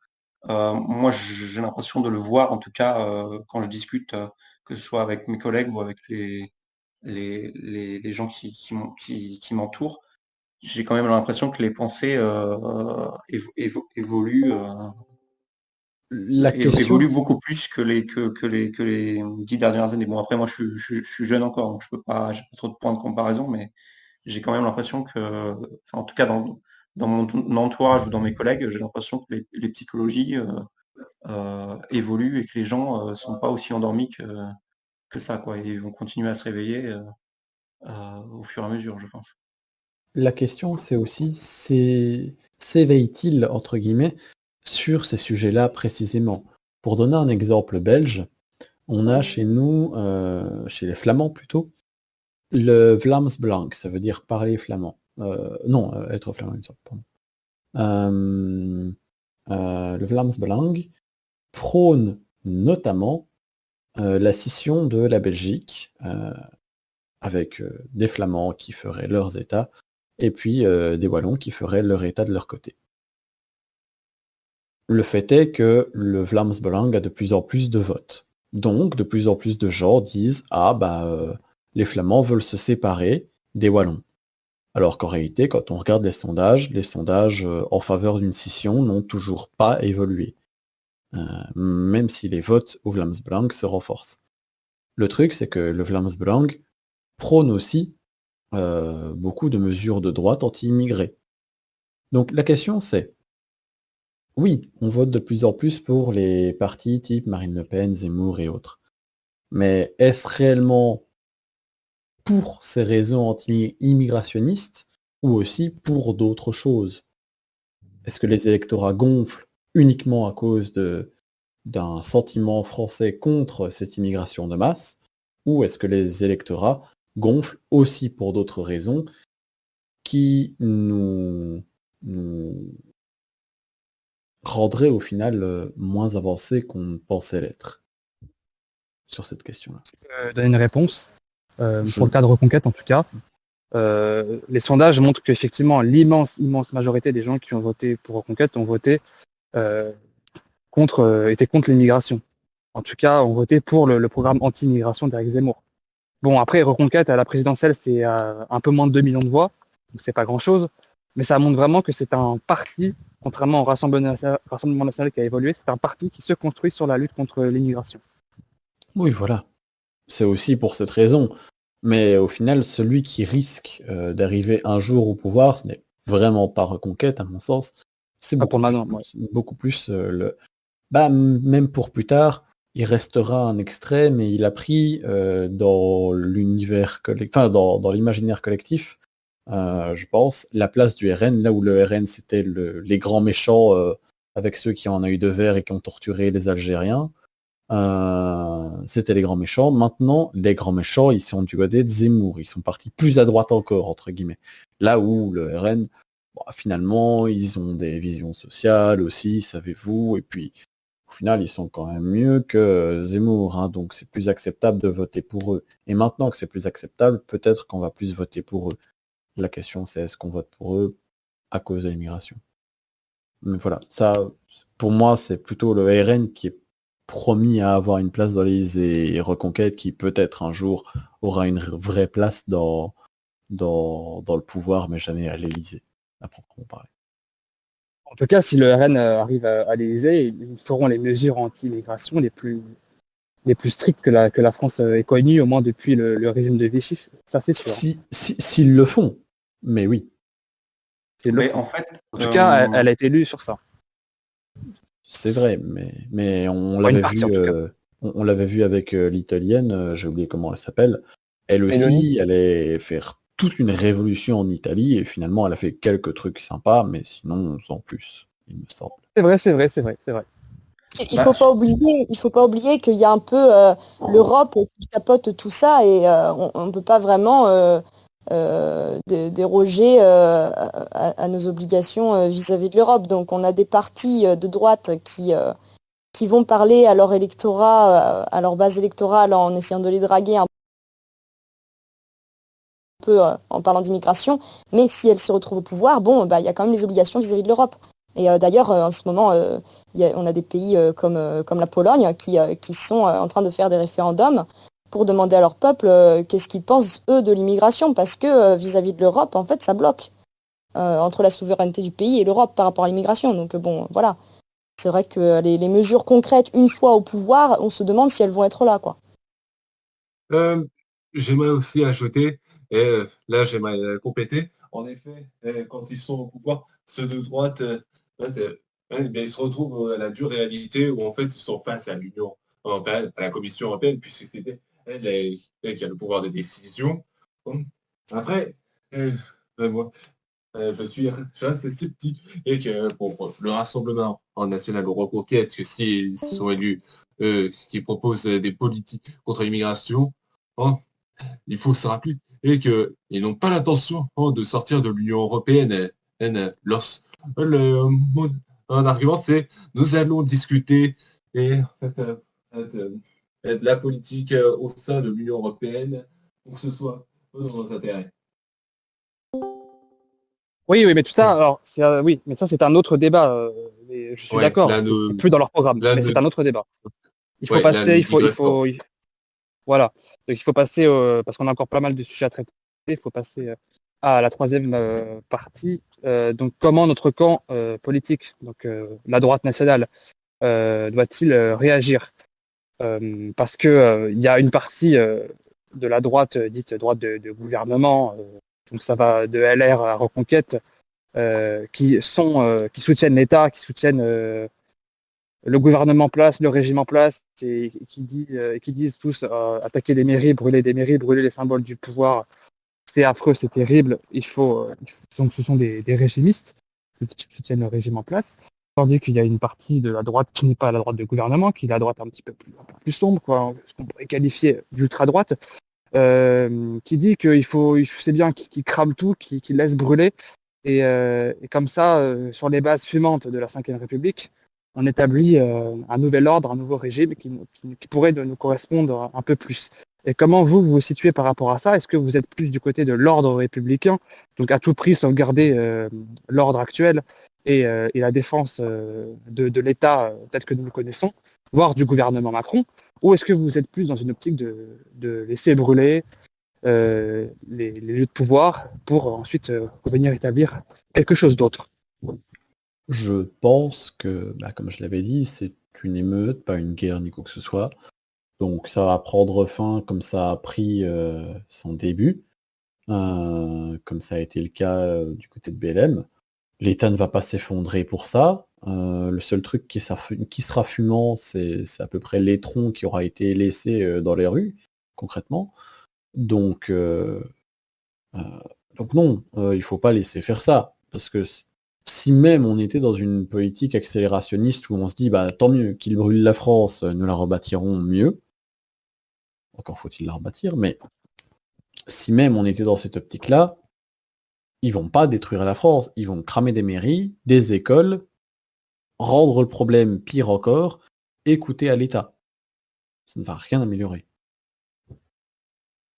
Moi, j'ai l'impression de le voir, en tout cas, quand je discute, que ce soit avec mes collègues ou avec les gens qui m'entourent. J'ai quand même l'impression que les pensées évoluent, La question, beaucoup plus que les 10 dernières années. Bon, après, moi, je suis jeune encore, donc j'ai pas trop de points de comparaison, mais j'ai quand même l'impression que, enfin, en tout cas, dans mon entourage ou dans mes collègues, j'ai l'impression que les psychologies évoluent et que les gens sont pas aussi endormis que ça, quoi. Ils vont continuer à se réveiller au fur et à mesure, je pense. la question, c'est aussi, s'éveille-t-il, entre guillemets, sur ces sujets-là précisément? Pour donner un exemple belge, on a chez nous, chez les Flamands plutôt, le Vlaams-Blanc, ça veut dire parler flamand. Non, être flamand, il me semble, pardon. Le Vlaams-Blanc prône notamment la scission de la Belgique, avec des Flamands qui feraient leurs États, et puis des Wallons qui feraient leur État de leur côté. Le fait est que le Vlaams-Belang a de plus en plus de votes. Donc, de plus en plus de gens disent « Ah, les Flamands veulent se séparer des Wallons ». Alors qu'en réalité, quand on regarde les sondages en faveur d'une scission n'ont toujours pas évolué. Même si les votes au Vlaams-Belang se renforcent. Le truc, c'est que le Vlaams-Belang prône aussi beaucoup de mesures de droite anti-immigrés. Donc la question c'est, oui, on vote de plus en plus pour les partis type Marine Le Pen, Zemmour et autres. Mais est-ce réellement pour ces raisons anti-immigrationnistes ou aussi pour d'autres choses. Est-ce que les électorats gonflent uniquement à cause d'un sentiment français contre cette immigration de masse, ou est-ce que les électorats gonflent aussi pour d'autres raisons qui nous rendraient au final moins avancés qu'on pensait l'être sur cette question-là? Donner une réponse. Je- Pour le cas de Reconquête, en tout cas, les sondages montrent qu'effectivement, immense majorité des gens qui ont voté pour Reconquête ont voté étaient contre l'immigration. En tout cas, ont voté pour le programme anti-immigration d'Éric Zemmour. Bon, après, Reconquête à la présidentielle, c'est un peu moins de 2 millions de voix, donc c'est pas grand-chose, mais ça montre vraiment que c'est un parti, contrairement au Rassemblement national qui a évolué, c'est un parti qui se construit sur la lutte contre l'immigration. Oui, voilà. C'est aussi pour cette raison. Mais au final, celui qui risque d'arriver un jour au pouvoir, ce n'est vraiment pas Reconquête, à mon sens. C'est Pas pour maintenant, beaucoup plus même pour plus tard, il restera un extrait, mais il a pris dans l'univers dans l'imaginaire collectif, je pense, la place du RN, là où le RN c'était les grands méchants avec ceux qui en a eu de verre et qui ont torturé les Algériens. C'était les grands méchants. Maintenant, les grands méchants, ils sont du côté de Zemmour. Ils sont partis plus à droite encore, entre guillemets. Là où le RN, finalement, ils ont des visions sociales aussi, savez-vous, et puis au final, ils sont quand même mieux que Zemmour, hein, donc c'est plus acceptable de voter pour eux. Et maintenant que c'est plus acceptable, peut-être qu'on va plus voter pour eux. La question, c'est est-ce qu'on vote pour eux à cause de l'immigration? Mais voilà, ça, pour moi, c'est plutôt le RN qui est promis à avoir une place dans l'Élysée et Reconquête qui peut-être un jour aura une vraie place dans le pouvoir, mais jamais à l'Élysée, à proprement parler. En tout cas, si le RN arrive à l'Élysée, ils feront les mesures anti-immigration les plus strictes que la France ait connues, au moins depuis le régime de Vichy. Ça, c'est sûr. S'ils le font, mais oui. Mais en fait, En tout cas, elle a été élue sur ça. C'est vrai, mais on l'avait vu, on l'avait vu avec l'italienne, j'ai oublié comment elle s'appelle. Elle aussi, elle allait faire toute une révolution en Italie et finalement elle a fait quelques trucs sympas, mais sinon sans plus, il me semble. C'est vrai. Il faut pas oublier qu'il y a un peu l'Europe qui capote tout ça et on ne peut pas vraiment déroger à nos obligations vis-à-vis de l'Europe. Donc on a des partis de droite qui vont parler à leur électorat, à leur base électorale en essayant de les draguer un peu en parlant d'immigration, mais si elles se retrouvent au pouvoir, il y a quand même les obligations vis-à-vis de l'Europe. Et d'ailleurs, en ce moment, on a des pays comme la Pologne qui sont en train de faire des référendums pour demander à leur peuple qu'est-ce qu'ils pensent, eux, de l'immigration, parce que vis-à-vis de l'Europe, en fait, ça bloque entre la souveraineté du pays et l'Europe par rapport à l'immigration. Donc voilà, c'est vrai que les mesures concrètes, une fois au pouvoir, on se demande si elles vont être là, quoi. J'aimerais aussi ajouter, et là j'aimerais compléter, en effet, quand ils sont au pouvoir, ceux de droite, bien, ils se retrouvent à la dure réalité où en fait ils sont face à l'Union européenne, à la Commission européenne, puisque c'était elle qui a le pouvoir de décision. Bon. Après, moi, je reste sceptique et que pour le Rassemblement en national ou Reconquête, que s'ils sont élus, qui proposent des politiques contre l'immigration, hein, il faut se rappeler et qu'ils n'ont pas l'intention de sortir de l'Union européenne. Un argument, c'est nous allons discuter et de la politique au sein de l'Union européenne pour que ce soit dans nos intérêts. Oui, mais tout ça, alors, oui, mais ça c'est un autre débat. Mais je suis d'accord, c'est plus dans leur programme, mais c'est un autre débat. Il faut passer, voilà. Donc il faut passer, parce qu'on a encore pas mal de sujets à traiter, il faut passer à la troisième partie. Donc comment notre camp politique, donc la droite nationale, doit-il réagir parce que il y a une partie de la droite dite droite de gouvernement, donc ça va de LR à Reconquête, qui soutiennent l'État, qui soutiennent le gouvernement en place, le régime en place, et qui disent tous attaquer des mairies, brûler les symboles du pouvoir, c'est affreux, c'est terrible, donc ce sont des régimistes qui soutiennent le régime en place, tandis qu'il y a une partie de la droite qui n'est pas la droite du gouvernement, qui est la droite un peu plus sombre, quoi, ce qu'on pourrait qualifier d'ultra-droite, qui dit c'est bien qu'ils crament tout, qu'ils laissent brûler, et comme ça, sur les bases fumantes de la Ve République, on établit un nouvel ordre, un nouveau régime qui pourrait nous correspondre un peu plus. Et comment vous vous situez par rapport à ça? Est-ce que vous êtes plus du côté de l'ordre républicain, donc à tout prix sauvegarder l'ordre actuel et la défense de l'État tel que nous le connaissons, voire du gouvernement Macron, ou est-ce que vous êtes plus dans une optique de laisser brûler les lieux de pouvoir pour ensuite revenir établir quelque chose d'autre? Je pense que, comme je l'avais dit, c'est une émeute, pas une guerre ni quoi que ce soit. Donc ça va prendre fin comme ça a pris son début, comme ça a été le cas du côté de BLM. L'État ne va pas s'effondrer pour ça. Le seul truc qui sera fumant, c'est à peu près l'étron qui aura été laissé dans les rues, concrètement. Donc non, il faut pas laisser faire ça. Parce que si même on était dans une politique accélérationniste où on se dit tant mieux qu'ils brûlent la France, nous la rebâtirons mieux. Encore faut-il la rebâtir, mais si même on était dans cette optique-là, ils vont pas détruire la France, ils vont cramer des mairies, des écoles, rendre le problème pire encore, écouter à l'État. Ça ne va rien améliorer.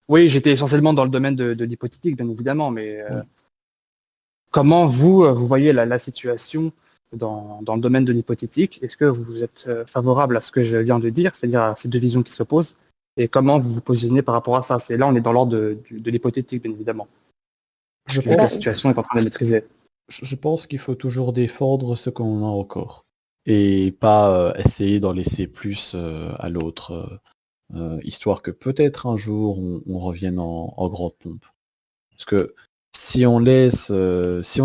Oui, j'étais essentiellement dans le domaine de l'hypothétique, bien évidemment, mais comment vous voyez la situation dans le domaine de l'hypothétique? Est-ce que vous êtes favorable à ce que je viens de dire, c'est-à-dire à ces deux visions qui s'opposent? Et comment vous vous positionnez par rapport à ça? Là, on est dans l'ordre de l'hypothétique, bien évidemment. Je pense que la situation est en train de maîtriser. Je pense qu'il faut toujours défendre ce qu'on a encore. Et pas essayer d'en laisser plus à l'autre, histoire que peut-être un jour on revienne en grande pompe. Parce que si on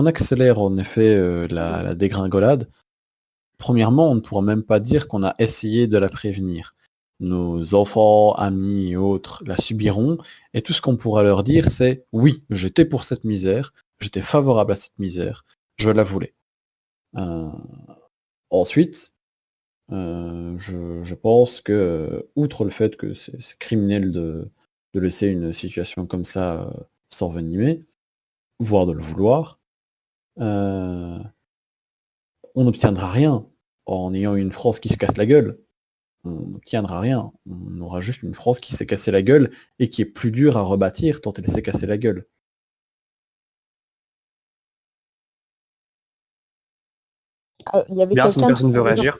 accélère en effet la dégringolade, premièrement, on ne pourra même pas dire qu'on a essayé de la prévenir. Nos enfants, amis et autres la subiront, et tout ce qu'on pourra leur dire, c'est « Oui, j'étais pour cette misère, j'étais favorable à cette misère, je la voulais. » Ensuite, je pense que, outre le fait que c'est criminel de laisser une situation comme ça s'envenimer, voire de le vouloir, on n'obtiendra rien en ayant une France qui se casse la gueule. On n'obtiendra rien. On aura juste une France qui s'est cassée la gueule et qui est plus dure à rebâtir tant elle s'est cassée la gueule. Il y avait Bien, si quelqu'un personne ne veut réagir.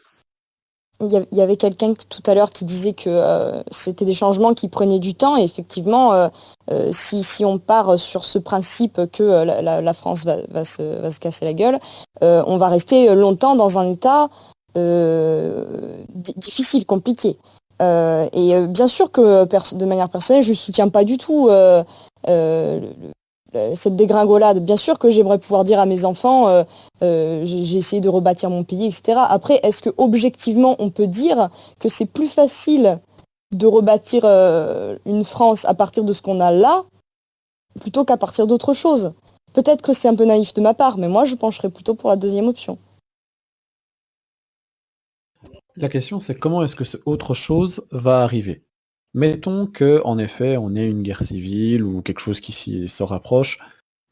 Il y avait quelqu'un tout à l'heure qui disait que c'était des changements qui prenaient du temps. Et effectivement, si on part sur ce principe que la France va se casser la gueule, on va rester longtemps dans un état difficile, compliqué. Et bien sûr que de manière personnelle, je ne soutiens pas du tout cette dégringolade. Bien sûr que j'aimerais pouvoir dire à mes enfants j'ai essayé de rebâtir mon pays, etc. Après, est-ce que objectivement on peut dire que c'est plus facile de rebâtir une France à partir de ce qu'on a là plutôt qu'à partir d'autre chose? Peut-être que c'est un peu naïf de ma part, mais moi je pencherais plutôt pour la deuxième option. La question, c'est comment est-ce que ce autre chose va arriver? Mettons que, en effet, on ait une guerre civile ou quelque chose qui se rapproche.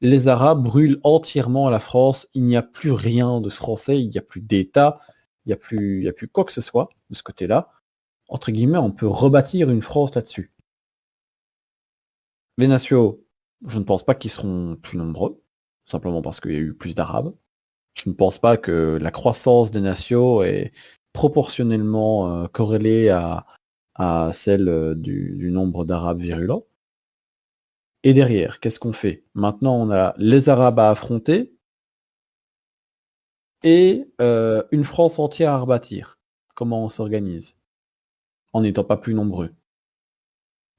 Les Arabes brûlent entièrement la France. Il n'y a plus rien de français, il n'y a plus d'État, il n'y a plus quoi que ce soit de ce côté-là. Entre guillemets, on peut rebâtir une France là-dessus. Les nationaux, je ne pense pas qu'ils seront plus nombreux, simplement parce qu'il y a eu plus d'Arabes. Je ne pense pas que la croissance des nationaux est proportionnellement corrélée à celle du nombre d'Arabes virulents. Et derrière, qu'est-ce qu'on fait? Maintenant, on a les Arabes à affronter et une France entière à rebâtir. Comment on s'organise? En n'étant pas plus nombreux.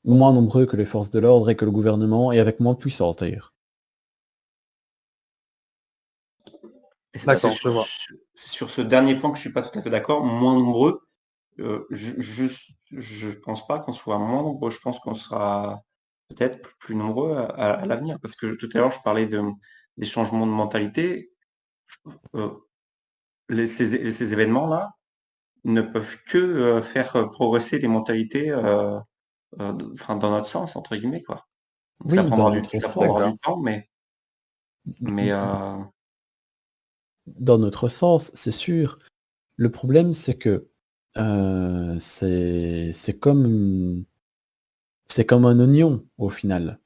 Moins nombreux que les forces de l'ordre et que le gouvernement, et avec moins de puissance d'ailleurs. D'accord, je vois. C'est sur ce dernier point que je suis pas tout à fait d'accord. Moins nombreux, je pense pas qu'on soit moins nombreux. Je pense qu'on sera peut-être plus nombreux à l'avenir. Parce que tout à l'heure, je parlais des changements de mentalité. Ces événements-là ne peuvent que faire progresser les mentalités dans notre sens, entre guillemets, quoi. Donc Oui, dans notre ça prendra sens. du temps, mais Dans notre sens, c'est sûr. Le problème, c'est que c'est comme un oignon au final.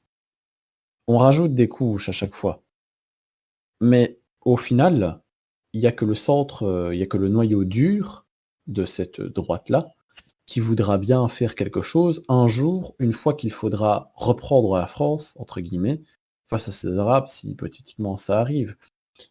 On rajoute des couches à chaque fois. Mais au final, il n'y a que le centre, il n'y a que le noyau dur de cette droite-là qui voudra bien faire quelque chose un jour, une fois qu'il faudra reprendre la France, entre guillemets, face à ces Arabes, si hypothétiquement ça arrive.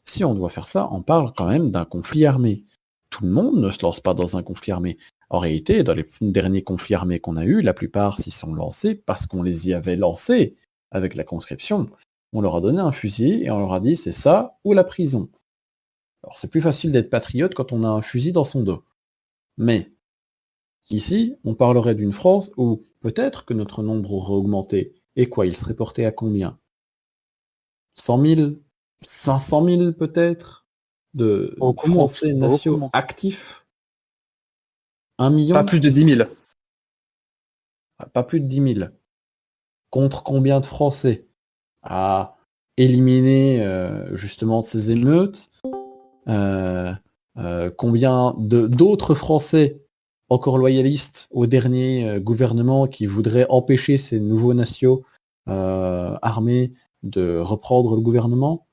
Si on doit faire ça, on parle quand même d'un conflit armé. Tout le monde ne se lance pas dans un conflit armé. En réalité, dans les derniers conflits armés qu'on a eus, la plupart s'y sont lancés parce qu'on les y avait lancés avec la conscription. On leur a donné un fusil et on leur a dit c'est ça ou la prison. Alors c'est plus facile d'être patriote quand on a un fusil dans son dos. Mais ici, on parlerait d'une France où peut-être que notre nombre aurait augmenté. Et quoi, il serait porté à combien? 100 000, 500 000 peut-être de Français nationaux actifs. 1 million. Pas plus de 10 000. Pas plus de 10 000. Contre combien de Français à éliminer justement de ces émeutes? Combien d'autres Français encore loyalistes au dernier gouvernement qui voudraient empêcher ces nouveaux nationaux armés de reprendre le gouvernement?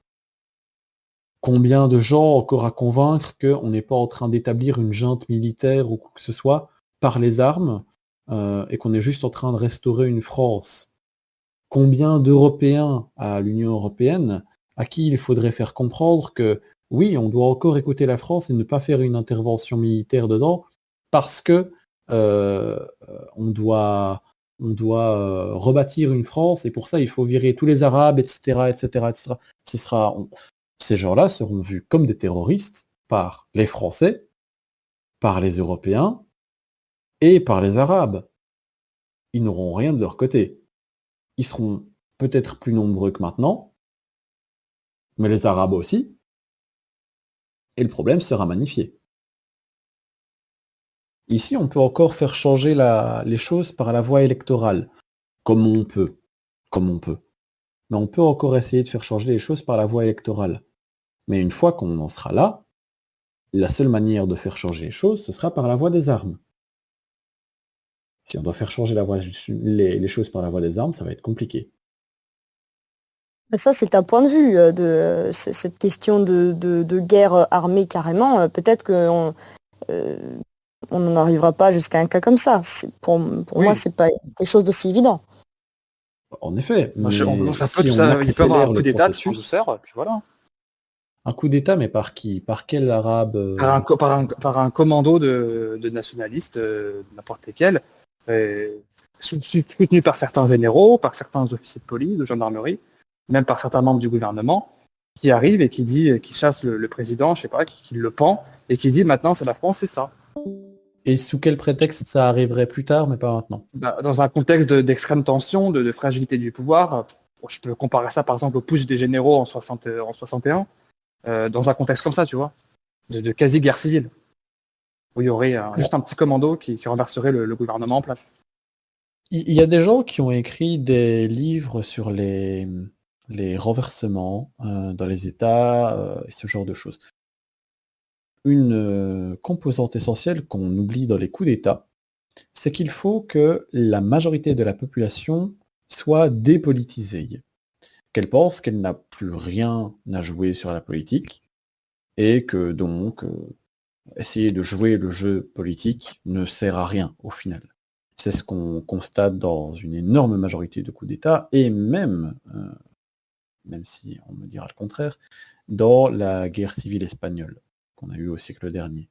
Combien de gens encore à convaincre qu'on n'est pas en train d'établir une junte militaire ou quoi que ce soit par les armes et qu'on est juste en train de restaurer une France? Combien d'Européens à l'Union européenne à qui il faudrait faire comprendre que oui, on doit encore écouter la France et ne pas faire une intervention militaire dedans parce que on doit rebâtir une France et pour ça il faut virer tous les Arabes, etc., etc., etc. Ces gens-là seront vus comme des terroristes par les Français, par les Européens et par les Arabes. Ils n'auront rien de leur côté. Ils seront peut-être plus nombreux que maintenant, mais les Arabes aussi, et le problème sera magnifié. Ici, on peut encore faire changer les choses par la voie électorale, comme on peut. Mais on peut encore essayer de faire changer les choses par la voie électorale. Mais une fois qu'on en sera là, la seule manière de faire changer les choses, ce sera par la voie des armes. Si on doit faire changer les choses par la voie des armes, ça va être compliqué. Ça, c'est un point de vue de cette question de guerre armée carrément. Peut-être qu'on n'en arrivera pas jusqu'à un cas comme ça. Pour moi, c'est pas quelque chose d'aussi évident. En effet. Il peut y avoir un coup d'État en douceur, puis voilà. Un coup d'État, mais par qui? Par quel arabe par un commando de nationalistes, n'importe lesquels, soutenu par certains généraux, par certains officiers de police, de gendarmerie, même par certains membres du gouvernement, qui arrivent et qui chassent le président, je sais pas, qui le pend, et qui dit maintenant c'est la France, c'est ça. Et sous quel prétexte ça arriverait plus tard, mais pas maintenant? Dans un contexte d'extrême tension, de fragilité du pouvoir, je peux comparer ça par exemple au putsch des généraux en 61, dans un contexte comme ça, tu vois, de quasi-guerre civile, où il y aurait juste un petit commando qui renverserait le gouvernement en place. Il y a des gens qui ont écrit des livres sur les renversements dans les États et ce genre de choses. Une composante essentielle qu'on oublie dans les coups d'État, c'est qu'il faut que la majorité de la population soit dépolitisée, qu'elle pense qu'elle n'a plus rien à jouer sur la politique, et que donc essayer de jouer le jeu politique ne sert à rien au final. C'est ce qu'on constate dans une énorme majorité de coups d'État, et même si on me dira le contraire, dans la guerre civile espagnole qu'on a eue au siècle dernier.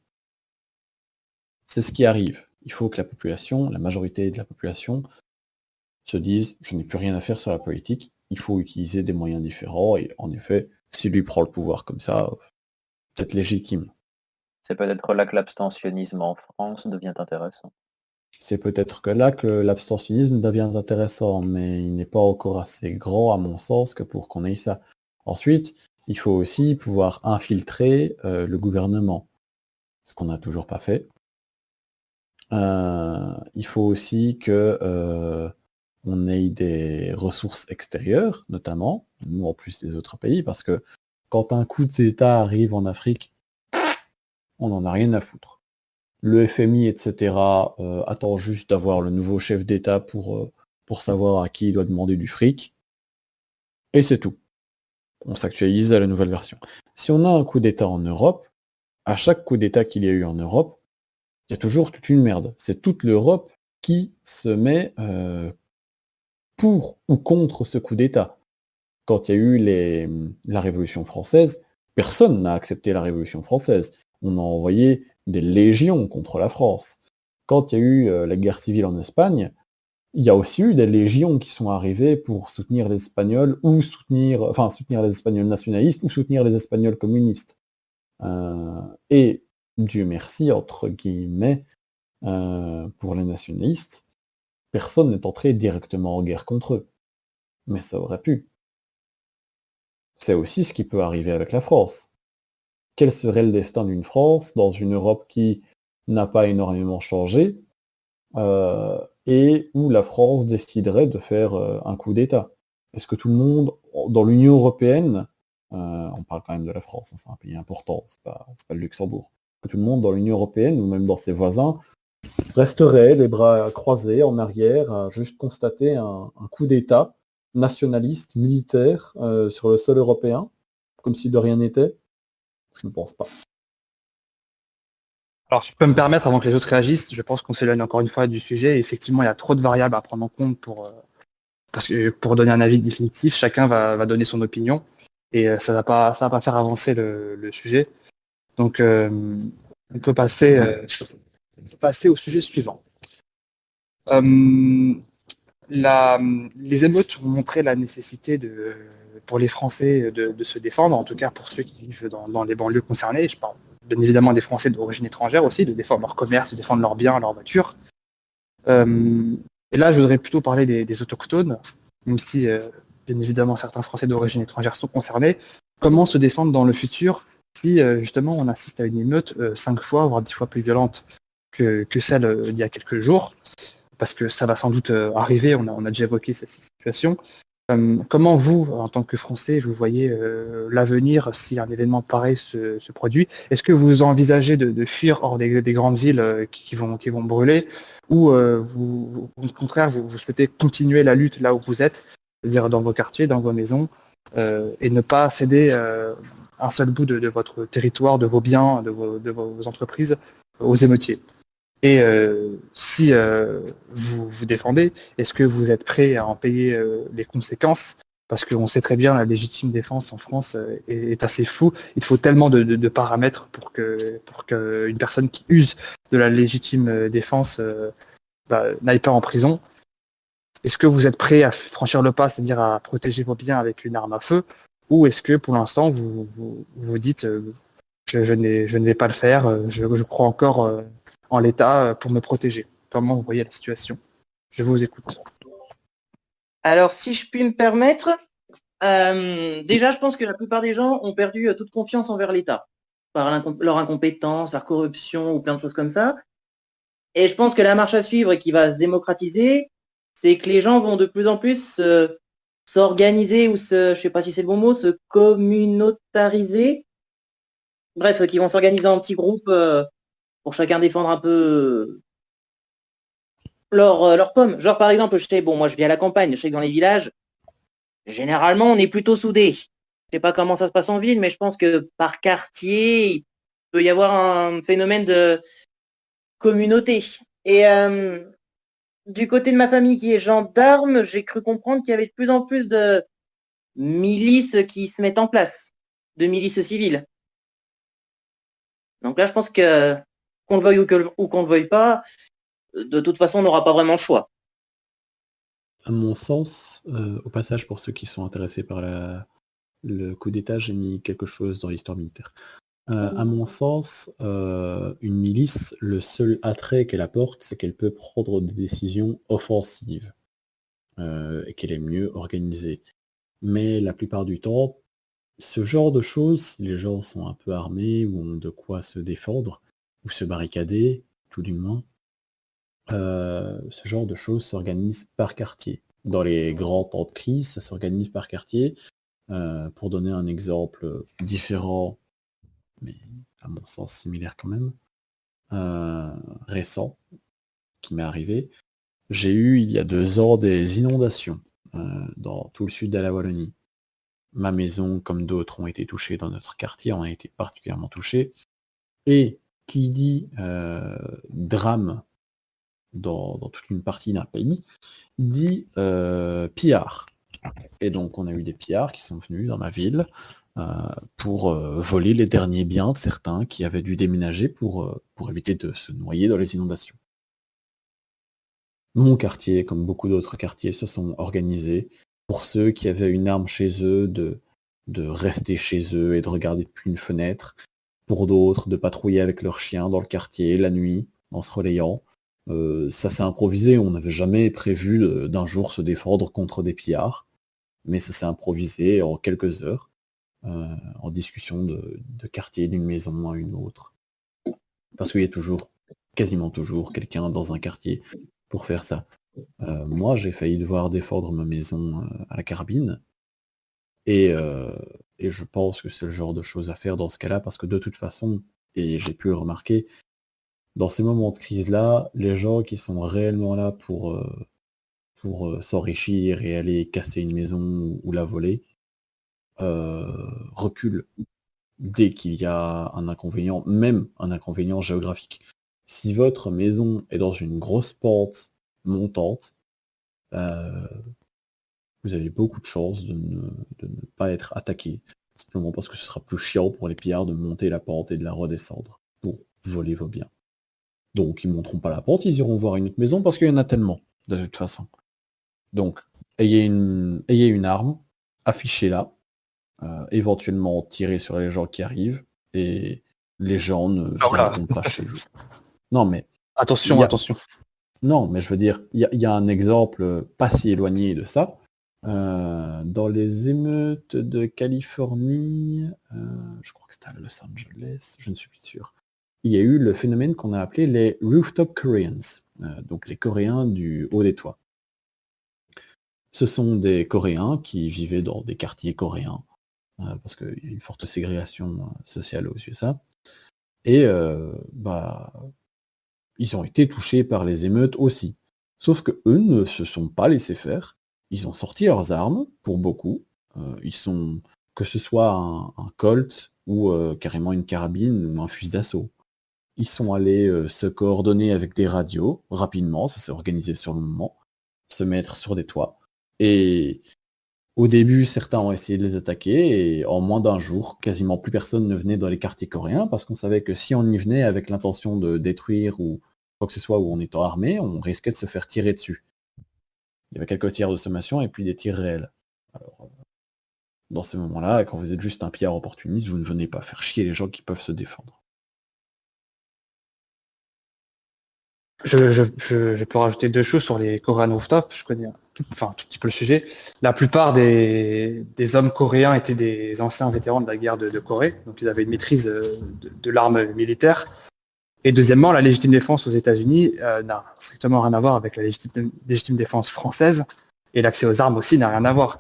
C'est ce qui arrive. Il faut que la majorité de la population, se dise « je n'ai plus rien à faire sur la politique, il faut utiliser des moyens différents », et en effet, s'il lui prend le pouvoir comme ça, peut-être légitime. C'est peut-être là que l'abstentionnisme en France devient intéressant. C'est peut-être que là que l'abstentionnisme devient intéressant, mais il n'est pas encore assez grand, à mon sens, que pour qu'on ait ça. Ensuite, il faut aussi pouvoir infiltrer le gouvernement, ce qu'on n'a toujours pas fait. Il faut aussi que on ait des ressources extérieures, notamment, nous en plus des autres pays, parce que quand un coup d'État arrive en Afrique, on n'en a rien à foutre. Le FMI, etc., attend juste d'avoir le nouveau chef d'État pour savoir à qui il doit demander du fric, et c'est tout. On s'actualise à la nouvelle version. Si on a un coup d'État en Europe, à chaque coup d'État qu'il y a eu en Europe, il y a toujours toute une merde. C'est toute l'Europe qui se met pour ou contre ce coup d'État. Quand il y a eu la Révolution française, personne n'a accepté la Révolution française. On a envoyé des légions contre la France. Quand il y a eu la guerre civile en Espagne, il y a aussi eu des légions qui sont arrivées pour soutenir les Espagnols ou soutenir les Espagnols nationalistes ou soutenir les Espagnols communistes. Et Dieu merci, entre guillemets, pour les nationalistes, personne n'est entré directement en guerre contre eux. Mais ça aurait pu. C'est aussi ce qui peut arriver avec la France. Quel serait le destin d'une France dans une Europe qui n'a pas énormément changé et où la France déciderait de faire un coup d'État? Est-ce que tout le monde, dans l'Union européenne, on parle quand même de la France, hein, c'est un pays important, c'est pas le Luxembourg, que tout le monde dans l'Union européenne ou même dans ses voisins resterait les bras croisés en arrière à juste constater un coup d'État nationaliste, militaire, sur le sol européen, comme si de rien n'était? Je ne pense pas. Alors, si je peux me permettre, avant que les autres réagissent, je pense qu'on s'éloigne encore une fois du sujet. Et effectivement, il y a trop de variables à prendre en compte parce que pour donner un avis définitif, chacun va donner son opinion et ça va pas faire avancer le sujet. Donc, on peut passer au sujet suivant. Les émeutes ont montré la nécessité pour les Français de se défendre, en tout cas pour ceux qui vivent dans les banlieues concernées. Je parle bien évidemment des Français d'origine étrangère aussi, de défendre leur commerce, de défendre leurs biens, leurs voitures. Et là, je voudrais plutôt parler des autochtones, même si bien évidemment certains Français d'origine étrangère sont concernés. Comment se défendre dans le futur si justement on assiste à une émeute 5 fois, voire 10 fois plus violente que celle d'il y a quelques jours? Parce que ça va sans doute arriver, on a déjà évoqué cette situation. Comment vous, en tant que Français, vous voyez l'avenir si un événement pareil se produit? Est-ce que vous envisagez de fuir hors des grandes villes qui vont brûler, ou au contraire, vous souhaitez continuer la lutte là où vous êtes, c'est-à-dire dans vos quartiers, dans vos maisons, et ne pas céder un seul bout de votre territoire, de vos biens, de vos entreprises aux émeutiers? Et si vous vous défendez, est-ce que vous êtes prêt à en payer les conséquences? Parce qu'on sait très bien la légitime défense en France est assez floue. Il faut tellement de paramètres pour que une personne qui use de la légitime défense n'aille pas en prison. Est-ce que vous êtes prêt à franchir le pas, c'est-à-dire à protéger vos biens avec une arme à feu? Ou est-ce que pour l'instant vous dites je ne vais pas le faire, je crois encore en l'État pour me protéger? Comment vous voyez la situation? Je vous écoute. Alors, si je puis me permettre, déjà, je pense que la plupart des gens ont perdu toute confiance envers l'État, par leur incompétence, leur corruption ou plein de choses comme ça. Et je pense que la marche à suivre et qui va se démocratiser, c'est que les gens vont de plus en plus s'organiser ou je sais pas si c'est le bon mot, se communautariser. Bref, qui vont s'organiser en petits groupes pour chacun défendre un peu leur pomme. Genre, par exemple, moi je vis à la campagne, je sais que dans les villages, généralement, on est plutôt soudés. Je sais pas comment ça se passe en ville, mais je pense que par quartier, il peut y avoir un phénomène de communauté. Et du côté de ma famille qui est gendarme, j'ai cru comprendre qu'il y avait de plus en plus de milices qui se mettent en place, de milices civiles. Donc là, je pense que qu'on le veuille ou qu'on ne le veuille pas, de toute façon, on n'aura pas vraiment le choix. À mon sens, au passage, pour ceux qui sont intéressés par le coup d'État, j'ai mis quelque chose dans l'histoire militaire. À mon sens, une milice, le seul attrait qu'elle apporte, c'est qu'elle peut prendre des décisions offensives et qu'elle est mieux organisée. Mais la plupart du temps, ce genre de choses, si les gens sont un peu armés ou ont de quoi se défendre, ou se barricader, tout du moins, ce genre de choses s'organise par quartier. Dans les grands temps de crise, ça s'organise par quartier. Pour donner un exemple différent, mais à mon sens similaire quand même, récent, qui m'est arrivé, j'ai eu il y a 2 ans des inondations dans tout le sud de la Wallonie. Ma maison, comme d'autres, ont été touchées dans notre quartier, on a été particulièrement touchés. Et qui dit drame dans toute une partie d'un pays, dit pillards. Et donc on a eu des pillards qui sont venus dans ma ville pour voler les derniers biens de certains qui avaient dû déménager pour éviter de se noyer dans les inondations. Mon quartier, comme beaucoup d'autres quartiers, se sont organisés pour ceux qui avaient une arme chez eux de rester chez eux et de regarder depuis une fenêtre. Pour d'autres, de patrouiller avec leurs chiens dans le quartier la nuit, en se relayant. Ça s'est improvisé, on n'avait jamais prévu d'un jour se défendre contre des pillards, mais ça s'est improvisé en quelques heures, en discussion de quartier, d'une maison à une autre. Parce qu'il y a toujours, quasiment toujours, quelqu'un dans un quartier pour faire ça. Moi, j'ai failli devoir défendre ma maison à la carabine, et je pense que c'est le genre de choses à faire dans ce cas-là, parce que de toute façon, et j'ai pu le remarquer, dans ces moments de crise-là, les gens qui sont réellement là pour s'enrichir et aller casser une maison ou la voler, reculent dès qu'il y a un inconvénient, même un inconvénient géographique. Si votre maison est dans une grosse pente montante, vous avez beaucoup de chances de ne pas être attaqué, simplement parce que ce sera plus chiant pour les pillards de monter la pente et de la redescendre pour voler vos biens. Donc ils ne monteront pas la pente, ils iront voir une autre maison parce qu'il y en a tellement, de toute façon. Donc, ayez une arme, affichez-la, éventuellement tirez sur les gens qui arrivent, et les gens ne viendront pas chez vous. Non mais... Attention. Non, mais je veux dire, il y a un exemple pas si éloigné de ça. Dans les émeutes de Californie, je crois que c'était à Los Angeles, je ne suis plus sûr, il y a eu le phénomène qu'on a appelé les Rooftop Koreans, donc les Coréens du haut des toits. Ce sont des Coréens qui vivaient dans des quartiers coréens, parce qu'il y a une forte ségrégation sociale aux USA, et ils ont été touchés par les émeutes aussi. Sauf que eux ne se sont pas laissés faire. Ils ont sorti leurs armes, pour beaucoup. Que ce soit un Colt ou carrément une carabine ou un fusil d'assaut. Ils sont allés se coordonner avec des radios, rapidement, ça s'est organisé sur le moment, se mettre sur des toits. Et au début, certains ont essayé de les attaquer, et en moins d'un jour, quasiment plus personne ne venait dans les quartiers coréens, parce qu'on savait que si on y venait avec l'intention de détruire ou quoi que ce soit, ou en étant armé, on risquait de se faire tirer dessus. Il y avait quelques tirs de sommation et puis des tirs réels. Alors, dans ces moments-là, quand vous êtes juste un pillard opportuniste, vous ne venez pas faire chier les gens qui peuvent se défendre. Je peux rajouter 2 choses sur les Korean Rooftop. Je connais un tout petit peu le sujet. La plupart des hommes coréens étaient des anciens vétérans de la guerre de Corée, donc ils avaient une maîtrise de l'arme militaire. Et deuxièmement, la légitime défense aux États-Unis n'a strictement rien à voir avec la légitime défense française, et l'accès aux armes aussi n'a rien à voir.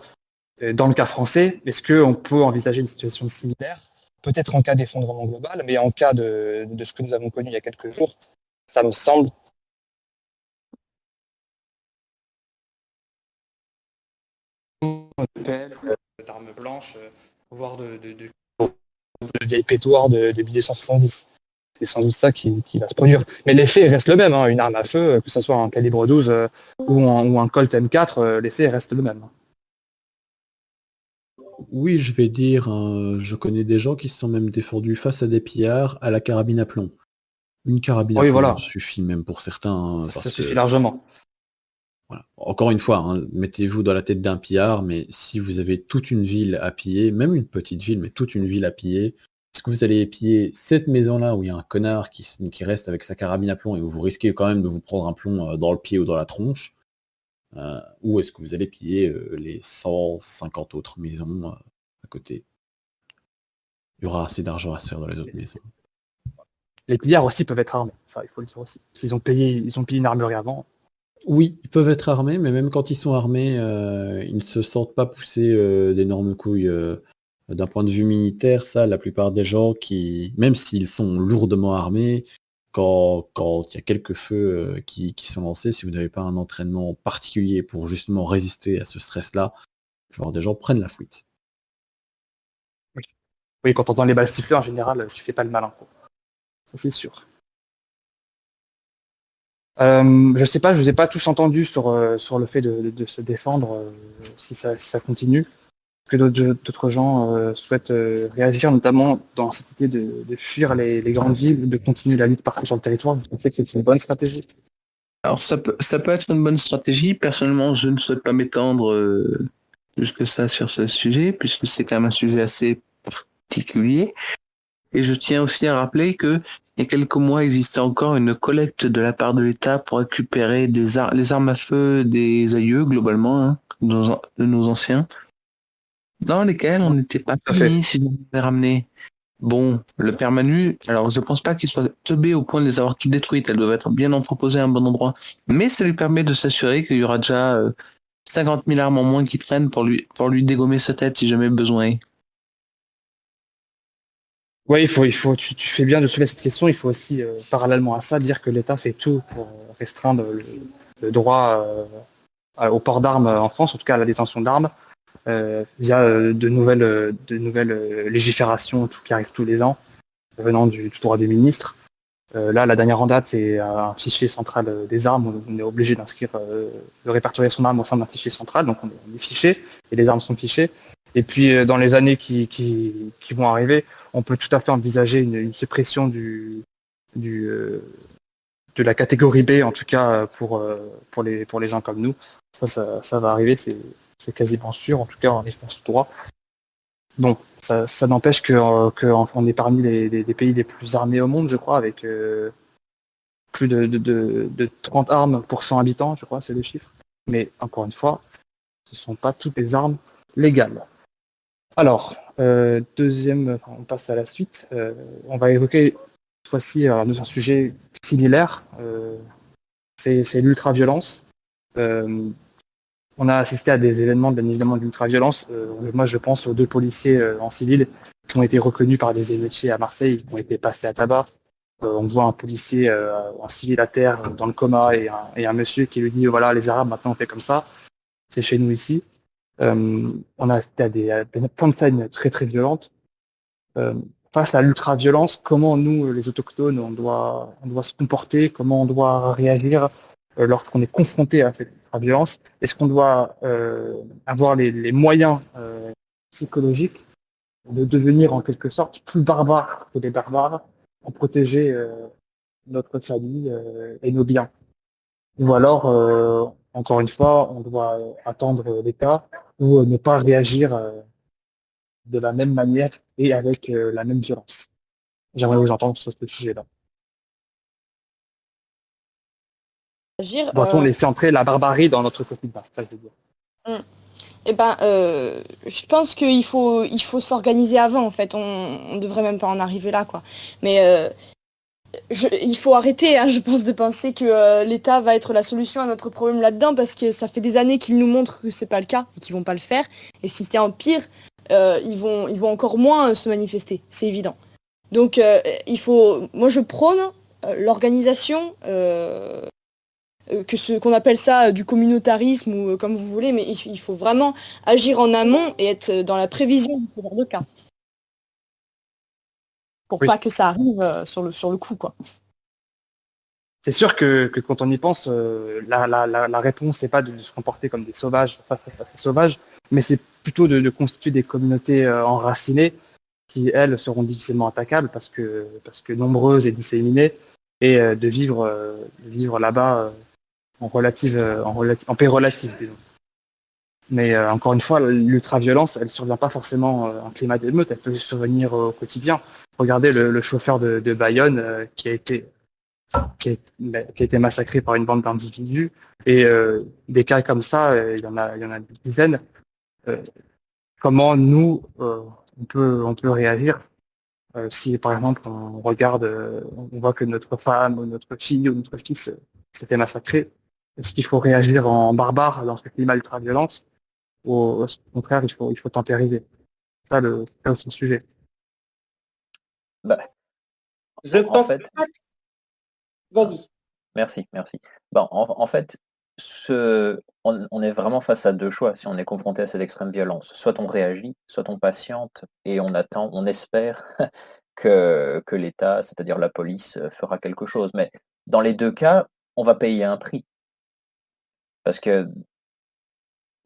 Dans le cas français, est-ce qu'on peut envisager une situation similaire? Peut-être en cas d'effondrement global, mais en cas de ce que nous avons connu il y a quelques jours, ça me semble d'armes blanches, voire de vieilles pétoires de 1970. C'est sans doute ça qui va se produire. Mais l'effet reste le même, hein. Une arme à feu, que ce soit un calibre 12 ou un Colt M4, l'effet reste le même. Oui, je vais dire, je connais des gens qui se sont même défendus face à des pillards à la carabine à plomb. Une carabine à plomb voilà. Suffit même pour certains. Ça suffit largement. Voilà. Encore une fois, hein, mettez-vous dans la tête d'un pillard, mais si vous avez toute une ville à piller, même une petite ville, mais toute une ville à piller, Est-ce que vous allez piller cette maison-là où il y a un connard qui reste avec sa carabine à plomb et où vous risquez quand même de vous prendre un plomb dans le pied ou dans la tronche, ou est-ce que vous allez piller les 150 autres maisons à côté? Il y aura assez d'argent à se faire dans les autres maisons. Les pillards aussi peuvent être armés, ça il faut le dire aussi. Ils ont payé une armurerie avant. Oui, ils peuvent être armés, mais même quand ils sont armés, ils ne se sentent pas pousser d'énormes couilles. D'un point de vue militaire, ça, la plupart des gens même s'ils sont lourdement armés, quand il y a quelques feux qui sont lancés, si vous n'avez pas un entraînement particulier pour justement résister à ce stress-là, la plupart des gens prennent la fuite. Oui, quand on entend les balles siffler, en général, tu fais pas le malin, quoi. Ça, c'est sûr. Je sais pas, je vous ai pas tous entendus sur le fait de se défendre, si ça continue. Que d'autres gens souhaitent réagir, notamment dans cette idée de fuir les grandes villes, de continuer la lutte partout sur le territoire. Vous pensez que c'est une bonne stratégie? Alors ça peut être une bonne stratégie. Personnellement, je ne souhaite pas m'étendre plus que ça sur ce sujet, puisque c'est quand même un sujet assez particulier. Et je tiens aussi à rappeler que il y a quelques mois, existait encore une collecte de la part de l'État pour récupérer les armes à feu des aïeux, globalement, hein, de nos anciens, dans lesquels on n'était pas puni si on les ramené. Bon, le père Manu, alors je pense pas qu'il soit teubé au point de les avoir toutes détruites, elles doivent être bien entreposées à un bon endroit, mais ça lui permet de s'assurer qu'il y aura déjà 50 000 armes en moins qui traînent pour lui dégommer sa tête si jamais besoin est. Oui, tu fais bien de soulever cette question. Il faut aussi, parallèlement à ça, dire que l'État fait tout pour restreindre le droit au port d'armes en France, en tout cas à la détention d'armes, via de nouvelles légiférations qui arrivent tous les ans, venant du droit des ministres. Là, la dernière en date, c'est un fichier central des armes. Où on est obligé d'inscrire, de répertorier son arme au sein d'un fichier central, donc on est fiché et les armes sont fichées. Et puis dans les années qui vont arriver, on peut tout à fait envisager une suppression de la catégorie B, en tout cas pour les gens comme nous. Ça va arriver, c'est quasiment sûr, en tout cas en France tout droit. Bon, ça n'empêche qu'on est parmi les pays les plus armés au monde, je crois, avec plus de 30 armes pour 100 habitants, je crois, c'est le chiffre. Mais encore une fois, ce ne sont pas toutes les armes légales. Alors, on passe à la suite. On va évoquer cette fois-ci un sujet similaire. C'est l'ultra-violence. On a assisté à des événements, bien évidemment, d'ultra-violence. Moi, je pense aux 2 policiers en civil qui ont été reconnus par des émeutiers à Marseille, qui ont été passés à tabac. On voit un policier en civil à terre, dans le coma, et un monsieur qui lui dit, voilà, les Arabes, maintenant on fait comme ça. C'est chez nous ici. On a assisté à plein de scènes très très violentes. Face à l'ultra-violence, comment nous, les autochtones, on doit se comporter, comment on doit réagir lorsqu'on est confronté à cette ultra-violence? Est-ce qu'on doit avoir les moyens psychologiques de devenir en quelque sorte plus barbares que les barbares pour protéger notre famille et nos biens? Ou alors, encore une fois, on doit attendre l'État ou ne pas réagir de la même manière et avec la même violence. J'aimerais vous entendre sur ce sujet-là. Doit-on laisser entrer la barbarie dans notre quotidien? C'est ça que je veux dire. Je pense qu'il faut s'organiser avant, en fait. On devrait même pas en arriver là, quoi. Mais il faut arrêter, hein, je pense, de penser que l'État va être la solution à notre problème là-dedans, parce que ça fait des années qu'ils nous montrent que c'est pas le cas et qu'ils vont pas le faire. Et si c'est en pire, ils vont encore moins se manifester, c'est évident. Donc moi je prône l'organisation, qu'on appelle ça du communautarisme ou comme vous voulez, mais il faut vraiment agir en amont et être dans la prévision de ce genre de cas. Pour pas que ça arrive sur le coup, quoi. C'est sûr que quand on y pense, la réponse n'est pas de se comporter comme des sauvages face à ces sauvages, mais c'est plutôt de constituer des communautés enracinées qui, elles, seront difficilement attaquables parce que nombreuses et disséminées, et de vivre là-bas en paix relative, disons. Mais encore une fois, l'ultra-violence, elle ne survient pas forcément en climat d'émeute, elle peut survenir au quotidien. Regardez le chauffeur de Bayonne qui a été massacré par une bande d'individus. Et des cas comme ça, il y en a des dizaines. Euh, Comment nous, on peut réagir si, par exemple, on regarde, on voit que notre femme ou notre fille ou notre fils s'est fait massacrer. Est-ce qu'il faut réagir en barbare dans ce climat ultra-violence ou au contraire, il faut tempériser? C'est ça aussi le sujet. Bah, Je en pense fait, pas. Vas-y. merci. Bon, en fait, on est vraiment face à deux choix si on est confronté à cette extrême violence. Soit on réagit, soit on patiente et on attend, on espère que l'État, c'est-à-dire la police, fera quelque chose. Mais dans les deux cas, on va payer un prix. Parce que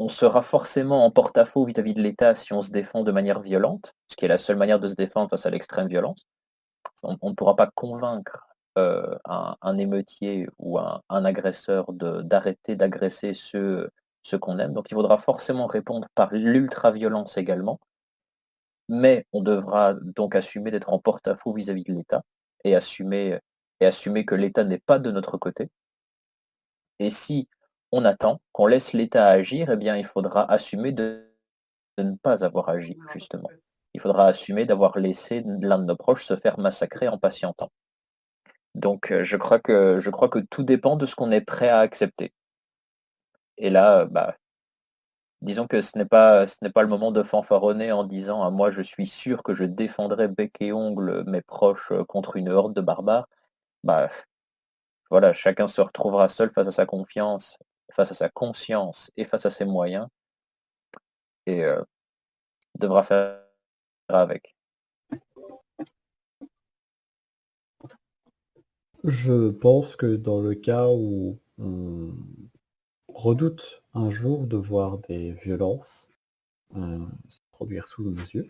on sera forcément en porte-à-faux vis-à-vis de l'État si on se défend de manière violente, ce qui est la seule manière de se défendre face à l'extrême violence. On ne pourra pas convaincre un émeutier ou un agresseur d'arrêter d'agresser ceux qu'on aime. Donc il faudra forcément répondre par l'ultra-violence également, mais on devra donc assumer d'être en porte-à-faux vis-à-vis de l'État et assumer que l'État n'est pas de notre côté. Et si on attend, qu'on laisse l'État agir, eh bien il faudra assumer de ne pas avoir agi, justement. Il faudra assumer d'avoir laissé l'un de nos proches se faire massacrer en patientant. Donc je crois que tout dépend de ce qu'on est prêt à accepter. Et là, bah, disons que ce n'est pas le moment de fanfaronner en disant: «Ah moi je suis sûr que je défendrai bec et ongles mes proches, contre une horde de barbares». Bah, voilà, chacun se retrouvera seul face à sa confiance, face à sa conscience et face à ses moyens et devra faire avec. Je pense que dans le cas où on redoute un jour de voir des violences se produire sous nos yeux,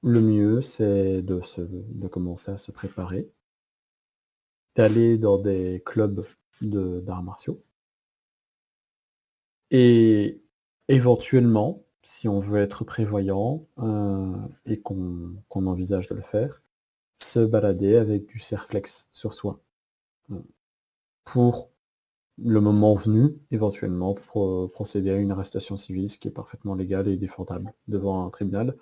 le mieux c'est de commencer à se préparer, d'aller dans des clubs d'arts martiaux et éventuellement, si on veut être prévoyant et qu'on envisage de le faire, se balader avec du Serflex sur soi. Pour le moment venu, éventuellement, procéder à une arrestation civile, ce qui est parfaitement légal et défendable devant un tribunal.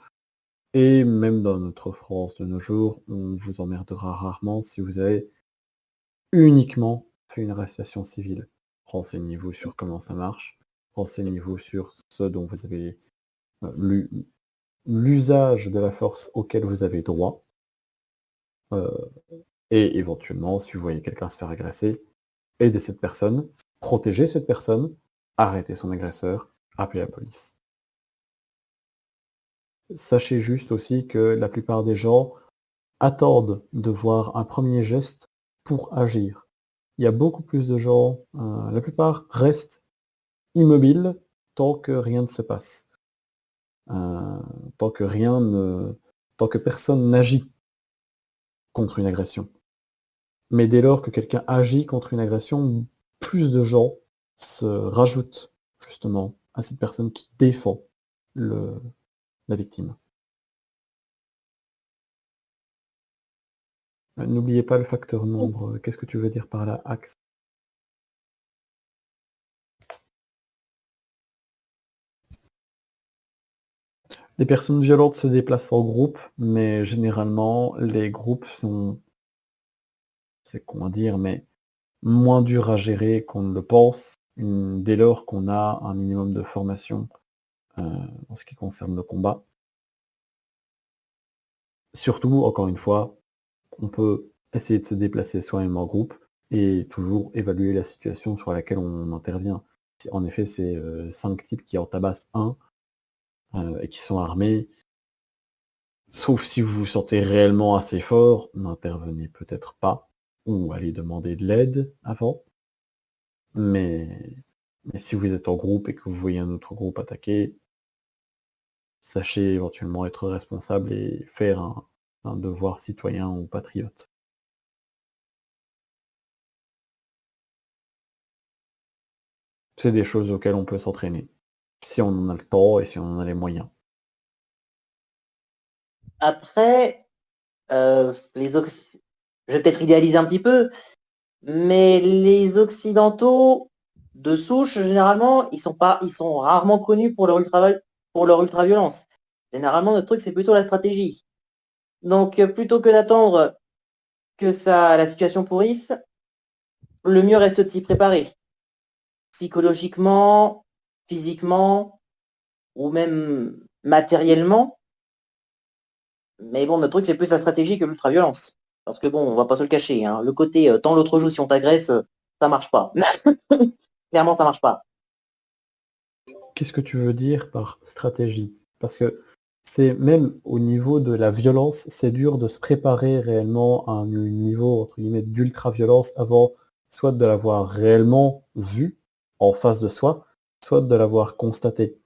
Et même dans notre France de nos jours, on vous emmerdera rarement si vous avez uniquement fait une arrestation civile. Renseignez-vous sur comment ça marche, renseignez-vous sur ce dont vous avez l'usage de la force auquel vous avez droit. Et éventuellement, si vous voyez quelqu'un se faire agresser, aidez cette personne, protégez cette personne, arrêtez son agresseur, appelez la police. Sachez juste aussi que la plupart des gens attendent de voir un premier geste pour agir. Il y a beaucoup plus de gens, la plupart restent immobiles tant que rien ne se passe. Tant que personne n'agit contre une agression. Mais dès lors que quelqu'un agit contre une agression, plus de gens se rajoutent justement à cette personne qui défend la victime. N'oubliez pas le facteur nombre. Qu'est-ce que tu veux dire par là, Axe? Les personnes violentes se déplacent en groupe, mais généralement, les groupes sont, c'est comment dire, mais moins durs à gérer qu'on ne le pense, dès lors qu'on a un minimum de formation en ce qui concerne le combat. Surtout, encore une fois, on peut essayer de se déplacer soi-même en groupe et toujours évaluer la situation sur laquelle on intervient. En effet, c'est 5 types qui en tabassent un et qui sont armés. Sauf si vous vous sentez réellement assez fort, n'intervenez peut-être pas, ou allez demander de l'aide avant. Mais si vous êtes en groupe et que vous voyez un autre groupe attaquer, sachez éventuellement être responsable et faire un devoir citoyen ou patriote. C'est des choses auxquelles on peut s'entraîner, si on en a le temps et si on en a les moyens. Après, Je vais peut-être idéaliser un petit peu, mais les Occidentaux de souche, généralement, ils sont rarement connus pour leur ultra-violence. Généralement, notre truc, c'est plutôt la stratégie. Donc, plutôt que d'attendre que la situation pourrisse, le mieux reste de s'y préparer. Psychologiquement, physiquement, ou même matériellement. Mais bon, notre truc, c'est plus la stratégie que l'ultra-violence. Parce que bon, on va pas se le cacher, hein, le côté tant l'autre joue si on t'agresse, ça marche pas. Clairement, ça marche pas. Qu'est-ce que tu veux dire par stratégie? Parce que c'est même au niveau de la violence, c'est dur de se préparer réellement à un niveau entre guillemets d'ultra-violence avant soit de l'avoir réellement vu en face de soi, soit de l'avoir constaté.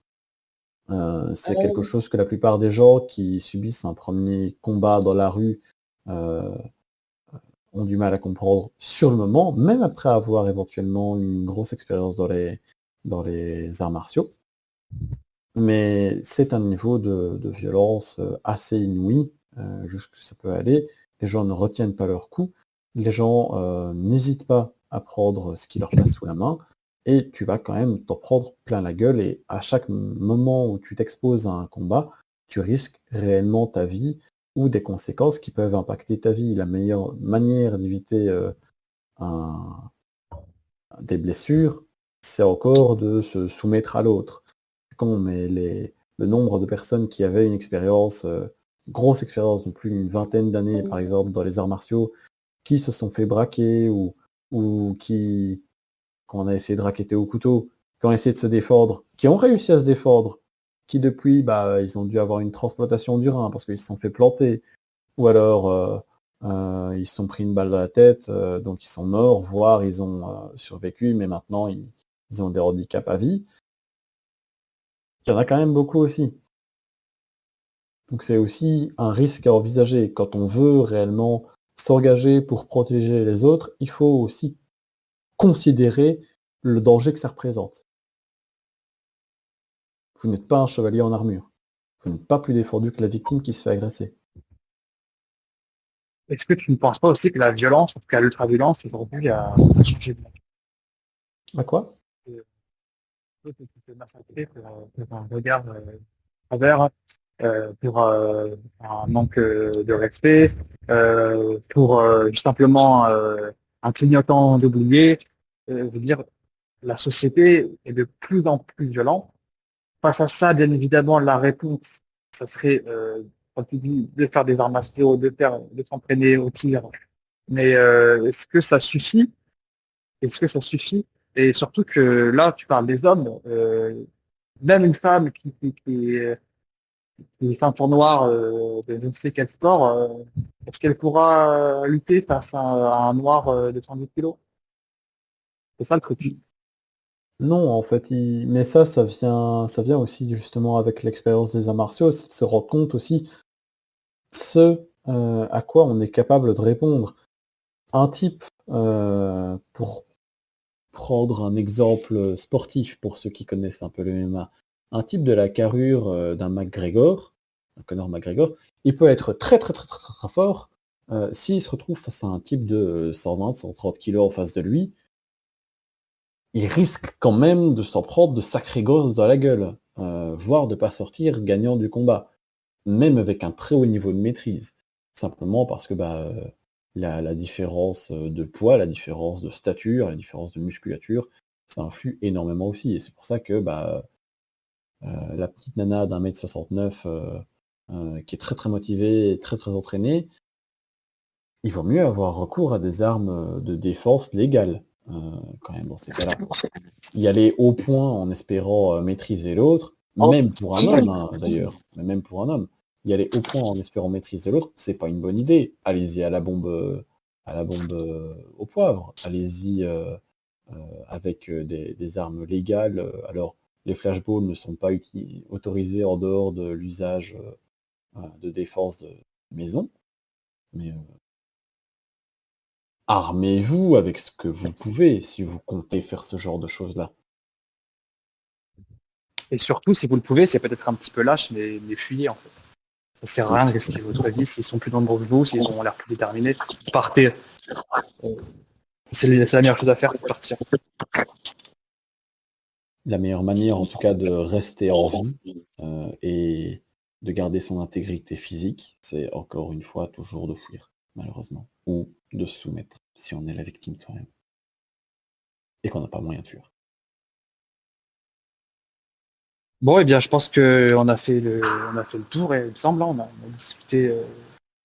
C'est quelque chose que la plupart des gens qui subissent un premier combat dans la rue ont du mal à comprendre sur le moment, même après avoir éventuellement une grosse expérience dans les arts martiaux. Mais c'est un niveau de violence assez inouï, jusque ça peut aller. Les gens ne retiennent pas leur coup, les gens n'hésitent pas à prendre ce qui leur passe sous la main, et tu vas quand même t'en prendre plein la gueule, et à chaque moment où tu t'exposes à un combat, tu risques réellement ta vie ou des conséquences qui peuvent impacter ta vie. La meilleure manière d'éviter des blessures, c'est encore de se soumettre à l'autre. C'est con, mais le nombre de personnes qui avaient une expérience, grosse expérience de plus d'une vingtaine d'années, par exemple, dans les arts martiaux, qui se sont fait braquer ou qui, quand on a essayé de raqueter au couteau, qui ont essayé de se défendre, qui ont réussi à se défendre, qui depuis, ils ont dû avoir une transplantation du rein parce qu'ils se sont fait planter, ou alors ils se sont pris une balle dans la tête, donc ils sont morts, voire ils ont survécu, mais maintenant ils ont des handicaps à vie. Il y en a quand même beaucoup aussi. Donc c'est aussi un risque à envisager. Quand on veut réellement s'engager pour protéger les autres, il faut aussi considérer le danger que ça représente. Vous n'êtes pas un chevalier en armure. Vous n'êtes pas plus défendu que la victime qui se fait agresser. Est-ce que tu ne penses pas aussi que la violence, en tout cas l'ultra-violence, aujourd'hui a changé de nature? À quoi? Tu te massacrer pour un regard travers, pour un manque de respect, pour simplement un clignotant d'oublier. Je veux dire, la société est de plus en plus violente. Face à ça, bien évidemment, la réponse, ça serait, comme tu dis, de faire des arts martiaux, de s'entraîner au tir. Mais est-ce que ça suffit? Est-ce que ça suffit? Et surtout que là, tu parles des hommes, même une femme qui est ceinture noire de je ne sais quel sport, est-ce qu'elle pourra lutter face à un noir de 110 kilos? C'est ça le truc. Non, en fait, mais ça vient aussi justement avec l'expérience des arts martiaux, c'est de se rendre compte aussi à quoi on est capable de répondre. Un type, pour prendre un exemple sportif pour ceux qui connaissent un peu le MMA, un type de la carrure d'un McGregor, un Conor McGregor, il peut être très très très très très, très fort s'il se retrouve face à un type de 120-130 kilos en face de lui. Il risque quand même de s'en prendre de sacrés gosses dans la gueule, voire de ne pas sortir gagnant du combat, même avec un très haut niveau de maîtrise. Simplement parce que la différence de poids, la différence de stature, la différence de musculature, ça influe énormément aussi. Et c'est pour ça que la petite nana d'1m69 qui est très très motivée et très très entraînée, il vaut mieux avoir recours à des armes de défense légales. Quand même dans ces cas-là. Y aller au point en espérant maîtriser l'autre, même pour un homme d'ailleurs, mais même pour un homme, y aller au point en espérant maîtriser l'autre, c'est pas une bonne idée. Allez-y à la bombe au poivre, allez-y avec des armes légales. Alors les flashballs ne sont pas autorisés en dehors de l'usage de défense de maison, mais armez-vous avec ce que vous pouvez si vous comptez faire ce genre de choses-là. Et surtout, si vous le pouvez, c'est peut-être un petit peu lâche, mais fuyez en fait. Ça sert à rien de risquer votre vie s'ils sont plus nombreux que vous, s'ils ont l'air plus déterminés. Partez. C'est la meilleure chose à faire, c'est de partir. La meilleure manière, en tout cas, de rester en vie et de garder son intégrité physique, c'est encore une fois toujours de fuir, malheureusement, ou de se soumettre, si on est la victime de soi-même, et qu'on n'a pas moyen de fuir. Bon, eh bien, je pense qu'on a fait le tour, et il me semble, hein,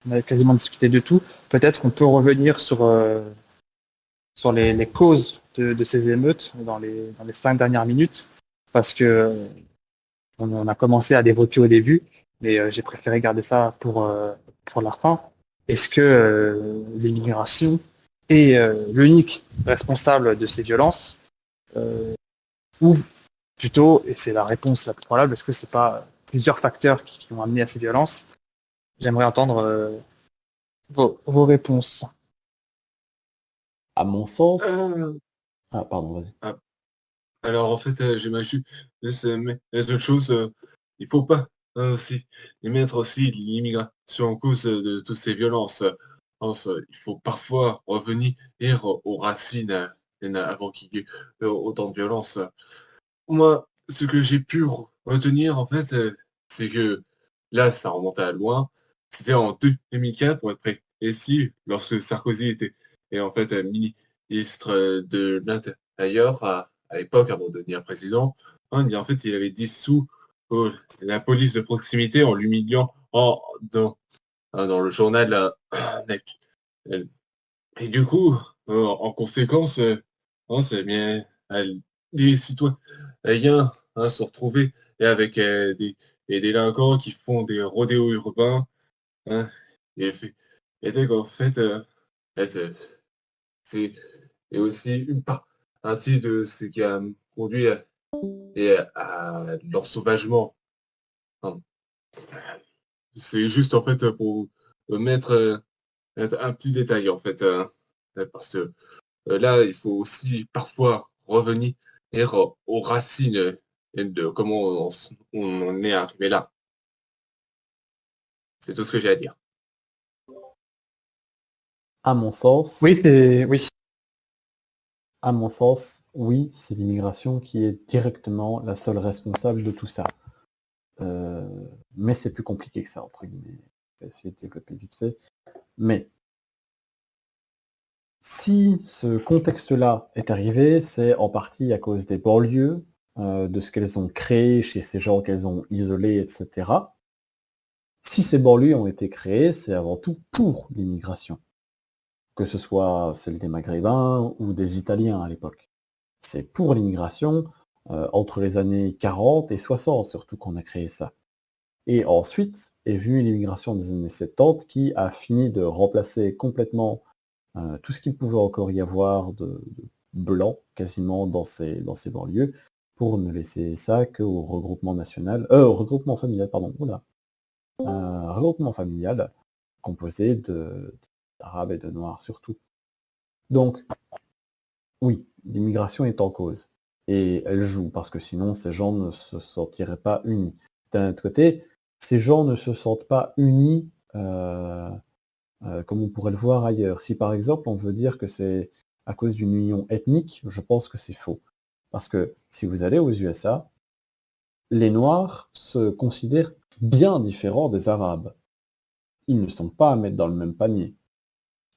on a quasiment discuté de tout. Peut-être qu'on peut revenir sur les causes de ces émeutes dans les 5 dernières minutes, parce que on a commencé à l'évoquer au début, mais j'ai préféré garder ça pour la fin. Est-ce que l'immigration est l'unique responsable de ces violences, ou plutôt, et c'est la réponse la plus probable, est-ce que c'est pas plusieurs facteurs qui ont amené à ces violences? J'aimerais entendre vos réponses. À mon sens... Ah, pardon, vas-y. Alors en fait, j'imagine autre chose, il faut pas aussi mettre aussi l'immigration en cause de toutes ces violences. Il faut parfois revenir aux racines avant qu'il y ait autant de violence. Moi, ce que j'ai pu retenir en fait, c'est que là, ça remonte à loin. C'était en 2004 pour être précis, lorsque Sarkozy était et en fait ministre de l'Intérieur à l'époque, avant de devenir président. Hein, et en fait, il avait dissous la police de proximité en l'humiliant dans le journal NEC. Et du coup, en conséquence, c'est bien les citoyens se retrouver et avec des délinquants qui font des rodéos urbains. Hein, et, et donc, en fait, c'est et aussi une partie de ce qui a conduit à leur sauvagement. Hein. C'est juste en fait pour mettre un petit détail en fait, parce que là il faut aussi parfois revenir aux racines de comment on en est arrivé là. C'est tout ce que j'ai à dire. À mon sens... Oui, oui. À mon sens, oui, c'est l'immigration qui est directement la seule responsable de tout ça. Mais c'est plus compliqué que ça, entre guillemets. Je vais essayer de développer vite fait. Mais si ce contexte-là est arrivé, c'est en partie à cause des banlieues, de ce qu'elles ont créé chez ces gens qu'elles ont isolés, etc. Si ces banlieues ont été créées, c'est avant tout pour l'immigration. Que ce soit celle des Maghrébins ou des Italiens à l'époque. C'est pour l'immigration entre les années 40 et 60 surtout qu'on a créé ça. Et ensuite est venue l'immigration des années 70 qui a fini de remplacer complètement tout ce qu'il pouvait encore y avoir de blanc quasiment dans ces banlieues pour ne laisser ça qu'au regroupement national, regroupement familial, pardon, regroupement familial composé d'Arabes et de Noirs surtout. Donc, oui, l'immigration est en cause. Et elle joue, parce que sinon, ces gens ne se sentiraient pas unis. D'un autre côté, ces gens ne se sentent pas unis comme on pourrait le voir ailleurs. Si par exemple, on veut dire que c'est à cause d'une union ethnique, je pense que c'est faux. Parce que si vous allez aux USA, les Noirs se considèrent bien différents des Arabes. Ils ne sont pas à mettre dans le même panier.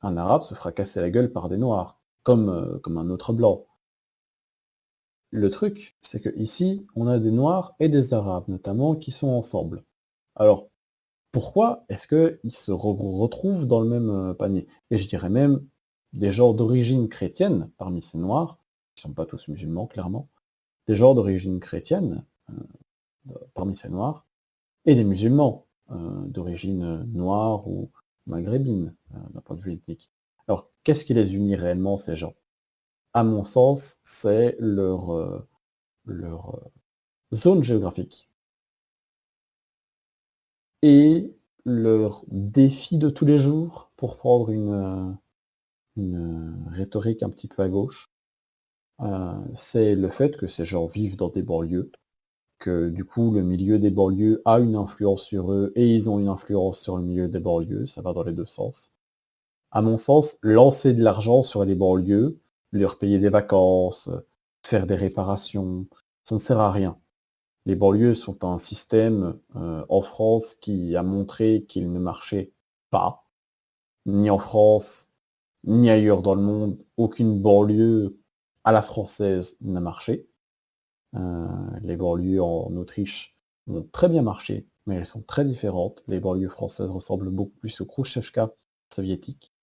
Un Arabe se fera casser la gueule par des Noirs, comme un autre blanc. Le truc, c'est que ici, on a des Noirs et des Arabes, notamment, qui sont ensemble. Alors, pourquoi est-ce qu'ils se retrouvent dans le même panier? Et je dirais même des gens d'origine chrétienne, parmi ces Noirs, qui ne sont pas tous musulmans, clairement, des gens d'origine chrétienne, parmi ces Noirs, et des musulmans, d'origine noire ou maghrébine, d'un point de vue ethnique. Alors, qu'est-ce qui les unit réellement, ces gens? À mon sens, c'est leur zone géographique et leur défi de tous les jours, pour prendre une rhétorique un petit peu à gauche, c'est le fait que ces gens vivent dans des banlieues, que du coup le milieu des banlieues a une influence sur eux et ils ont une influence sur le milieu des banlieues, ça va dans les deux sens. À mon sens, lancer de l'argent sur les banlieues, leur payer des vacances, faire des réparations, ça ne sert à rien. Les banlieues sont un système en France qui a montré qu'il ne marchait pas, ni en France, ni ailleurs dans le monde. Aucune banlieue à la française n'a marché. Les banlieues en Autriche ont très bien marché, mais elles sont très différentes. Les banlieues françaises ressemblent beaucoup plus au Khrouchtchevka soviétique.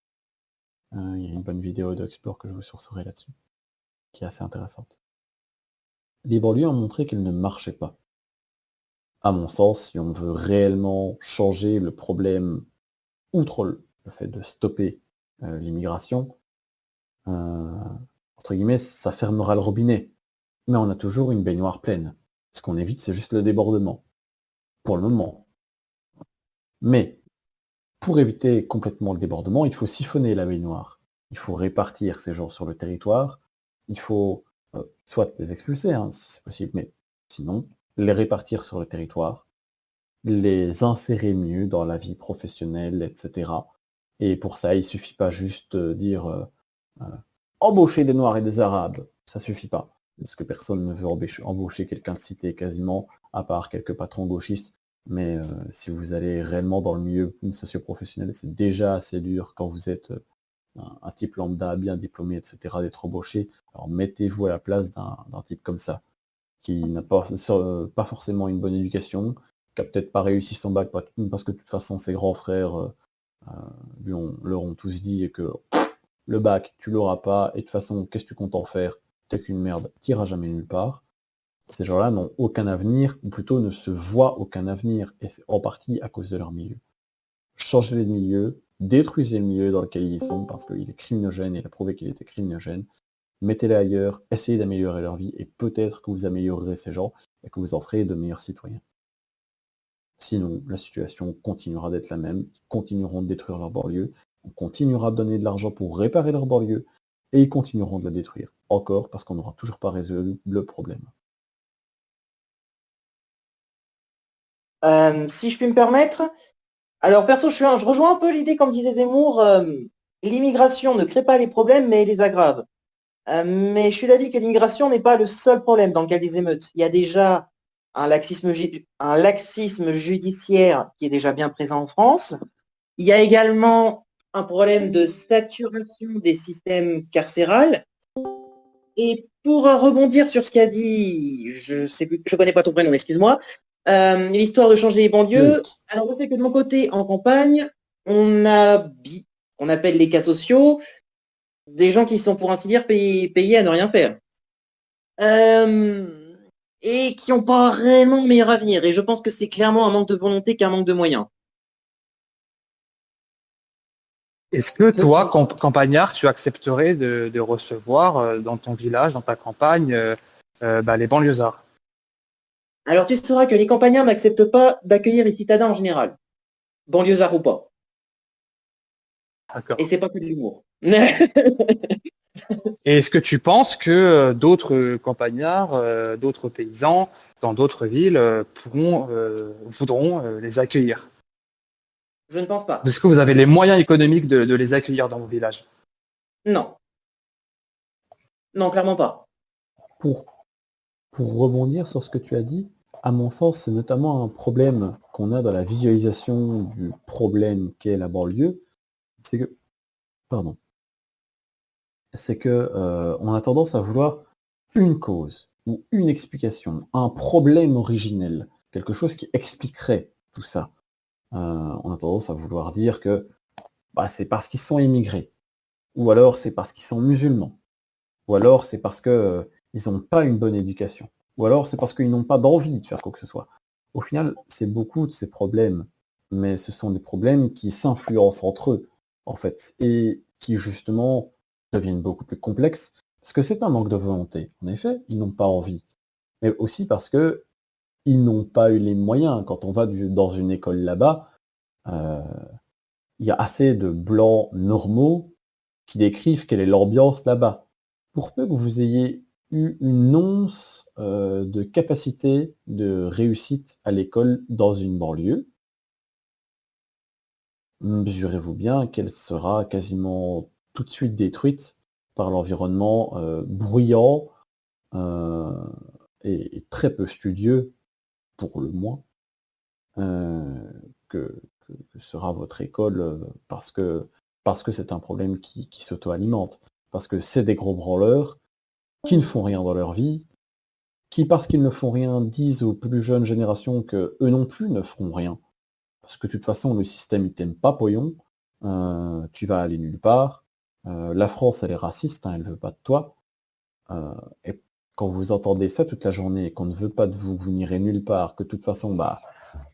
Il y a une bonne vidéo d'Explore que je vous sourcerai là-dessus, qui est assez intéressante. Les banlieues ont montré qu'elles ne marchaient pas. À mon sens, si on veut réellement changer le problème, outre le fait de stopper l'immigration, entre guillemets, ça fermera le robinet. Mais on a toujours une baignoire pleine. Ce qu'on évite, c'est juste le débordement. Pour le moment. Mais, pour éviter complètement le débordement, il faut siphonner la baignoire. Il faut répartir ces gens sur le territoire. Il faut soit les expulser, hein, si c'est possible, mais sinon, les répartir sur le territoire, les insérer mieux dans la vie professionnelle, etc. Et pour ça, il ne suffit pas juste de dire embaucher des Noirs et des Arabes. Ça suffit pas. Parce que personne ne veut embaucher quelqu'un de cité quasiment, à part quelques patrons gauchistes. Mais si vous allez réellement dans le milieu socio-professionnel, c'est déjà assez dur quand vous êtes un type lambda, bien diplômé, etc., d'être embauché. Alors mettez-vous à la place d'un type comme ça, qui n'a pas forcément une bonne éducation, qui a peut-être pas réussi son bac, parce que de toute façon ses grands frères leur ont tous dit que le bac, tu l'auras pas, et de toute façon, qu'est-ce que tu comptes en faire? T'es qu'une merde, t'iras jamais nulle part. Ces gens-là n'ont aucun avenir, ou plutôt ne se voient aucun avenir, et c'est en partie à cause de leur milieu. Changez-les de milieu, détruisez le milieu dans lequel ils sont, parce qu'il est criminogène, et il a prouvé qu'il était criminogène. Mettez-les ailleurs, essayez d'améliorer leur vie, et peut-être que vous améliorerez ces gens, et que vous en ferez de meilleurs citoyens. Sinon, la situation continuera d'être la même, ils continueront de détruire leur banlieue, on continuera de donner de l'argent pour réparer leur banlieue, et ils continueront de la détruire. Encore parce qu'on n'aura toujours pas résolu le problème. Si je puis me permettre, alors perso, je rejoins un peu l'idée, comme disait Zemmour, l'immigration ne crée pas les problèmes, mais elle les aggrave. Mais je suis d'avis que l'immigration n'est pas le seul problème dans le cas des émeutes. Il y a déjà un laxisme judiciaire qui est déjà bien présent en France. Il y a également un problème de saturation des systèmes carcérales. Et pour rebondir sur ce qu'a dit, je connais pas ton prénom, excuse-moi, l'histoire de changer les banlieues. Alors je sais que de mon côté, en campagne, on appelle les cas sociaux des gens qui sont, pour ainsi dire, payés à ne rien faire. Et qui n'ont pas réellement meilleur avenir. Et je pense que c'est clairement un manque de volonté qu'un manque de moyens. Est-ce que toi, campagnard, tu accepterais de recevoir dans ton village, dans ta campagne, les banlieusards? Alors tu sauras que les campagnards n'acceptent pas d'accueillir les citadins en général, banlieusards ou pas. D'accord. Et c'est pas que de l'humour. Et est-ce que tu penses que d'autres campagnards, d'autres paysans, dans d'autres villes, voudront les accueillir? Je ne pense pas. Est-ce que vous avez les moyens économiques de les accueillir dans vos villages? Non. Non, clairement pas. Pour rebondir sur ce que tu as dit, à mon sens, c'est notamment un problème qu'on a dans la visualisation du problème qu'est la banlieue, c'est que on a tendance à vouloir une cause ou une explication, un problème originel, quelque chose qui expliquerait tout ça. On a tendance à vouloir dire que c'est parce qu'ils sont immigrés, ou alors c'est parce qu'ils sont musulmans, ou alors c'est parce qu'ils n'ont pas une bonne éducation, ou alors c'est parce qu'ils n'ont pas d'envie de faire quoi que ce soit. Au final, c'est beaucoup de ces problèmes, mais ce sont des problèmes qui s'influencent entre eux, en fait, et qui justement deviennent beaucoup plus complexes, parce que c'est un manque de volonté. En effet, ils n'ont pas envie, mais aussi parce que ils n'ont pas eu les moyens. Quand on va dans une école là-bas, il y a assez de blancs normaux qui décrivent quelle est l'ambiance là-bas. Pour peu que vous ayez eu une once de capacité de réussite à l'école dans une banlieue, mesurez-vous bien qu'elle sera quasiment tout de suite détruite par l'environnement bruyant et très peu studieux, pour le moins, que sera votre école parce que c'est un problème qui s'auto-alimente. Parce que c'est des gros branleurs qui ne font rien dans leur vie, qui, parce qu'ils ne font rien, disent aux plus jeunes générations que eux non plus ne feront rien. Parce que de toute façon, le système, il t'aime pas, poillon. Tu vas aller nulle part. La France, elle est raciste, hein, elle veut pas de toi. Et quand vous entendez ça toute la journée, qu'on ne veut pas de vous, que vous n'irez nulle part, que de toute façon,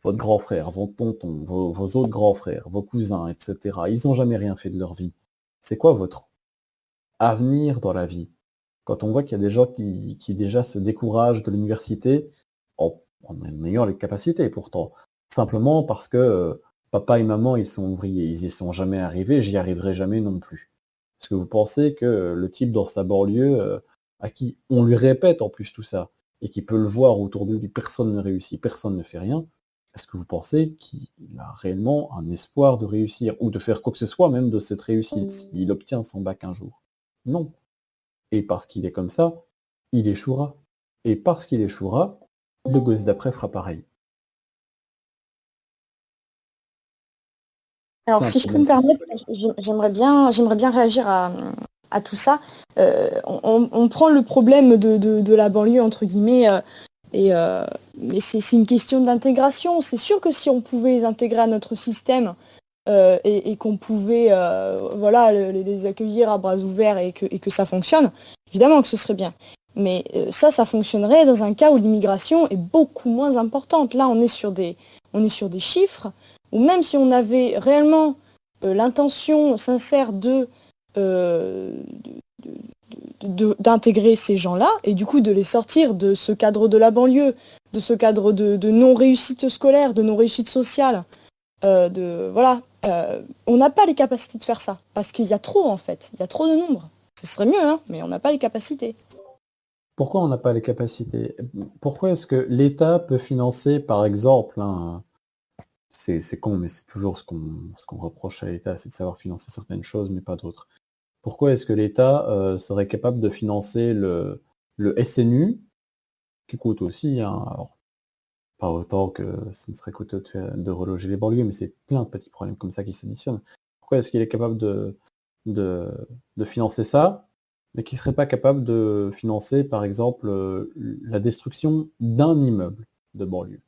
votre grand frère, vos tontons, vos autres grands frères, vos cousins, etc., ils n'ont jamais rien fait de leur vie. C'est quoi votre avenir dans la vie? Quand on voit qu'il y a des gens qui déjà se découragent de l'université en ayant les capacités pourtant, simplement parce que papa et maman ils sont ouvriers, ils y sont jamais arrivés, j'y arriverai jamais non plus. Est-ce que vous pensez que le type dans sa banlieue, à qui on lui répète en plus tout ça, et qui peut le voir autour de lui, personne ne réussit, personne ne fait rien, est-ce que vous pensez qu'il a réellement un espoir de réussir, ou de faire quoi que ce soit même de cette réussite, s'il obtient son bac un jour? Non. Et parce qu'il est comme ça, il échouera. Et parce qu'il échouera, le gosse d'après fera pareil. Alors, si je peux me permettre, j'aimerais bien réagir à tout ça. On prend le problème de la banlieue, entre guillemets, mais c'est une question d'intégration. C'est sûr que si on pouvait les intégrer à notre système et qu'on pouvait les accueillir à bras ouverts et que ça fonctionne, évidemment que ce serait bien. Mais ça fonctionnerait dans un cas où l'immigration est beaucoup moins importante. Là, on est sur des chiffres où même si on avait réellement l'intention sincère d'intégrer ces gens-là et du coup de les sortir de ce cadre de la banlieue, de ce cadre de non-réussite scolaire, de non-réussite sociale, on n'a pas les capacités de faire ça parce qu'il y a trop en fait, il y a trop de nombre. Ce serait mieux, hein, mais on n'a pas les capacités. Pourquoi on n'a pas les capacités? Pourquoi est-ce que l'État peut financer, par exemple, c'est con, mais c'est toujours ce qu'on reproche à l'État, c'est de savoir financer certaines choses, mais pas d'autres. Pourquoi est-ce que l'État serait capable de financer le SNU, qui coûte aussi, alors, pas autant que ce ne serait coûteux de reloger les banlieues, mais c'est plein de petits problèmes comme ça qui s'additionnent. Pourquoi est-ce qu'il est capable de financer ça, mais qui ne serait pas capable de financer, par exemple, la destruction d'un immeuble de banlieue,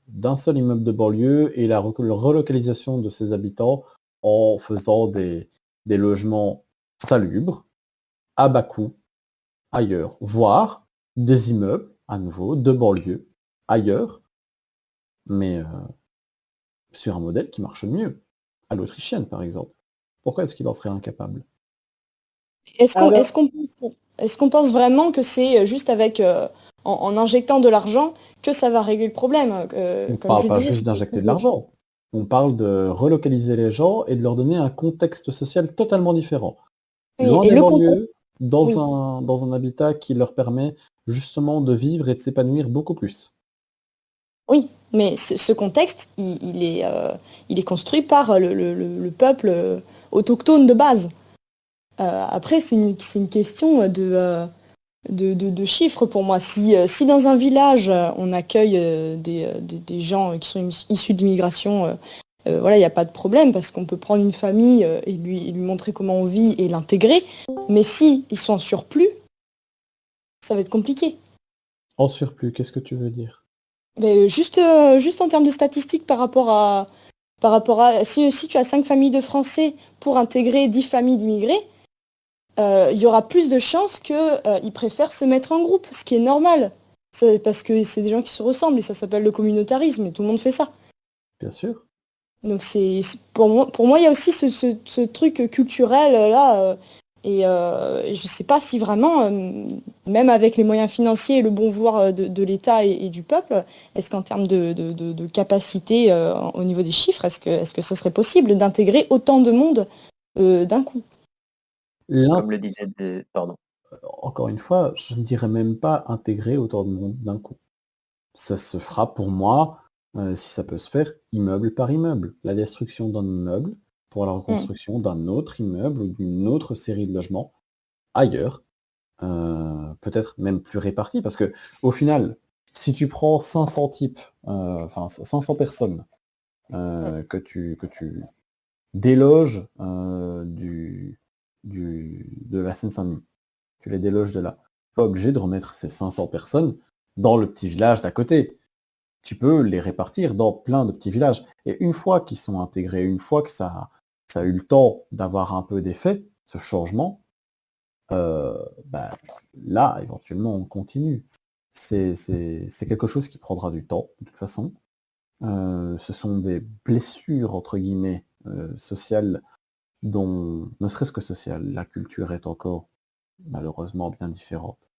d'un seul immeuble de banlieue, et la relocalisation de ses habitants en faisant des logements salubres, à bas coût, ailleurs, voire des immeubles, à nouveau, de banlieue, ailleurs, mais sur un modèle qui marche mieux, à l'autrichienne par exemple. Pourquoi est-ce qu'il en serait incapable? Est-ce qu'on pense vraiment que c'est juste avec en injectant de l'argent que ça va régler le problème? On ne parle pas juste d'injecter de l'argent. On parle de relocaliser les gens et de leur donner un contexte social totalement différent. Loin des banlieues, dans un habitat qui leur permet justement de vivre et de s'épanouir beaucoup plus. Oui, mais ce contexte, il est construit par le peuple autochtone de base. Après, c'est une question de chiffres pour moi. Si dans un village, on accueille des gens qui sont issus de l'immigration, il n'y a pas de problème parce qu'on peut prendre une famille et lui montrer comment on vit et l'intégrer. Mais si ils sont en surplus, ça va être compliqué. En surplus, qu'est-ce que tu veux dire? Mais juste en termes de statistiques par rapport à si tu as 5 familles de Français pour intégrer 10 familles d'immigrés, il y aura plus de chances qu'ils préfèrent se mettre en groupe, ce qui est normal. C'est parce que c'est des gens qui se ressemblent et ça s'appelle le communautarisme et tout le monde fait ça. Bien sûr. Donc pour moi il y a aussi ce truc culturel là et je sais pas si vraiment même avec les moyens financiers et le bon vouloir de l'État et du peuple, est-ce qu'en termes de capacité au niveau des chiffres, est-ce que ce serait possible d'intégrer autant de monde d'un coup? Comme le disait encore une fois, je ne dirais même pas intégrer autant de monde d'un coup. Ça se fera pour moi, si ça peut se faire, immeuble par immeuble. La destruction d'un immeuble pour la reconstruction d'un autre immeuble ou d'une autre série de logements ailleurs, peut-être même plus répartis, parce que au final, si tu prends 500 types, enfin 500 personnes que tu déloges de la Seine-Saint-Denis, tu les déloges de là, tu n'es pas obligé de remettre ces 500 personnes dans le petit village d'à côté. Tu peux les répartir dans plein de petits villages. Et une fois qu'ils sont intégrés, une fois que ça a eu le temps d'avoir un peu d'effet, ce changement, là, éventuellement, on continue. C'est quelque chose qui prendra du temps, de toute façon. Ce sont des blessures, entre guillemets, sociales, dont, ne serait-ce que sociales, la culture est encore malheureusement bien différente.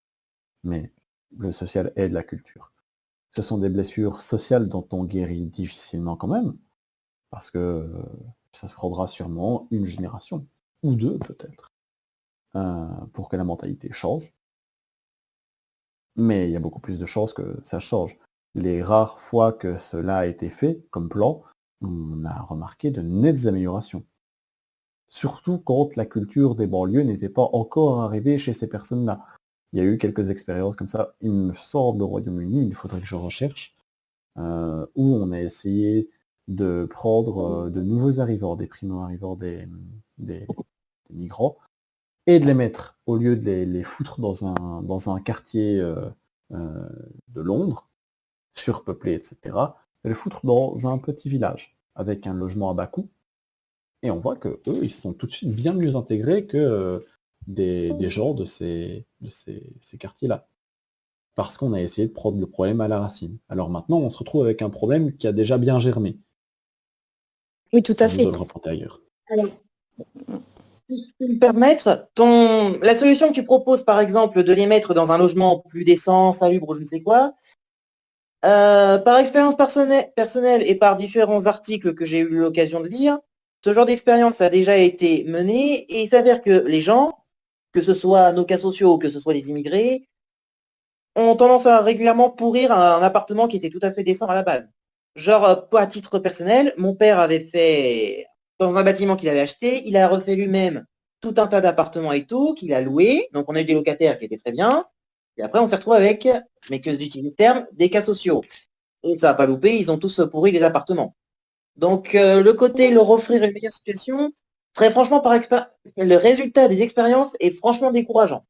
Mais le social est de la culture. Ce sont des blessures sociales dont on guérit difficilement quand même, parce que ça se prendra sûrement une génération, ou deux peut-être, pour que la mentalité change. Mais il y a beaucoup plus de chances que ça change. Les rares fois que cela a été fait comme plan, on a remarqué de nettes améliorations. Surtout quand la culture des banlieues n'était pas encore arrivée chez ces personnes-là. Il y a eu quelques expériences comme ça, il me semble au Royaume-Uni, il faudrait que je recherche, où on a essayé de prendre de nouveaux arrivants, des primo-arrivants, des migrants, et de les mettre, au lieu de les foutre dans un quartier de Londres, surpeuplé, etc., de les foutre dans un petit village, avec un logement à bas coût. Et on voit que eux, ils sont tout de suite bien mieux intégrés que des gens de ces quartiers-là. Parce qu'on a essayé de prendre le problème à la racine. Alors maintenant, on se retrouve avec un problème qui a déjà bien germé. Oui, tout à À vous fait. de le reporter ailleurs. Alors, si je peux me permettre, la solution que tu proposes, par exemple, de les mettre dans un logement plus décent, salubre, je ne sais quoi, par expérience personnelle et par différents articles que j'ai eu l'occasion de lire, ce genre d'expérience a déjà été menée et il s'avère que les gens, que ce soit nos cas sociaux ou que ce soit les immigrés, ont tendance à régulièrement pourrir un appartement qui était tout à fait décent à la base. Genre, à titre personnel, mon père avait fait, dans un bâtiment qu'il avait acheté, il a refait lui-même tout un tas d'appartements et tout, qu'il a loué. Donc, on a eu des locataires qui étaient très bien. Et après, on s'est retrouvé avec, mais que j'utilise le terme, des cas sociaux. Et ça n'a pas loupé, ils ont tous pourri les appartements. Donc, le côté leur offrir une meilleure situation, très franchement, le résultat des expériences est franchement décourageant.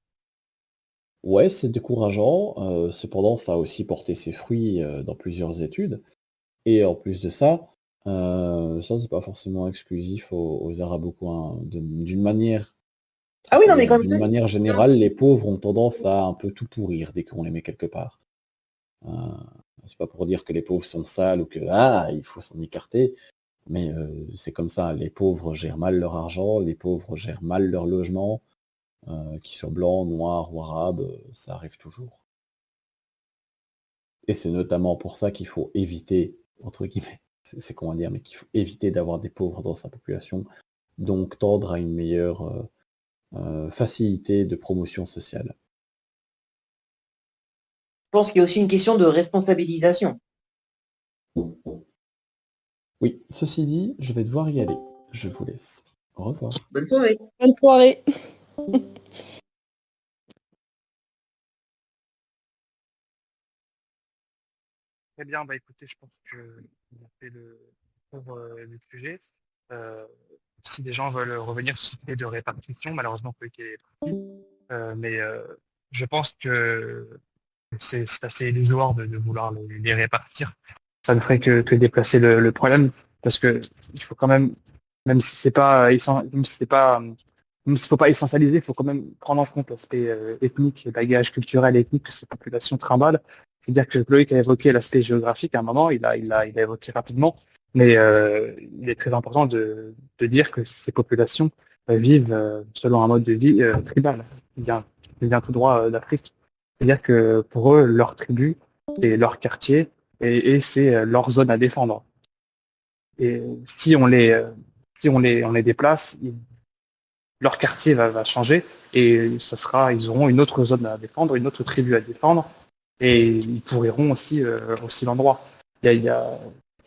Ouais, c'est décourageant. Cependant, ça a aussi porté ses fruits dans plusieurs études. Et en plus de ça, ça c'est pas forcément exclusif aux Arabe-coins. D'une manière, Ah oui, non, mais d'une manière générale, les pauvres ont tendance à un peu tout pourrir dès qu'on les met quelque part. C'est pas pour dire que les pauvres sont sales ou que il faut s'en écarter, mais c'est comme ça. Les pauvres gèrent mal leur argent, les pauvres gèrent mal leur logement, qu'ils soient blancs, noirs ou arabes, ça arrive toujours. Et c'est notamment pour ça qu'il faut éviter, entre guillemets, c'est comment dire, mais qu'il faut éviter d'avoir des pauvres dans sa population, donc tendre à une meilleure facilité de promotion sociale. Je pense qu'il y a aussi une question de responsabilisation. Oui, ceci dit, je vais devoir y aller. Je vous laisse. Au revoir. Bonne soirée. Bonne soirée. Très bien, bah écoutez, je pense que on a fait le tour du sujet. Si des gens veulent revenir sur cette idée de répartition, malheureusement, Koike est parti. Mais je pense que c'est assez illusoire de vouloir les répartir. Ça ne ferait que déplacer le problème, parce que il faut quand même si c'est pas, même si c'est pas, même s'il faut pas essentialiser, il faut quand même prendre en compte l'aspect ethnique, le bagage culturel et ethnique que cette population trimballe. C'est-à-dire que Loïc a évoqué l'aspect géographique à un moment, il a évoqué rapidement, mais il est très important de dire que ces populations vivent selon un mode de vie tribal, qui vient tout droit d'Afrique. C'est-à-dire que pour eux, leur tribu, c'est leur quartier et c'est leur zone à défendre. Et si on les déplace, leur quartier va changer et ils auront une autre zone à défendre, une autre tribu à défendre et ils pourriront aussi l'endroit. Il y a,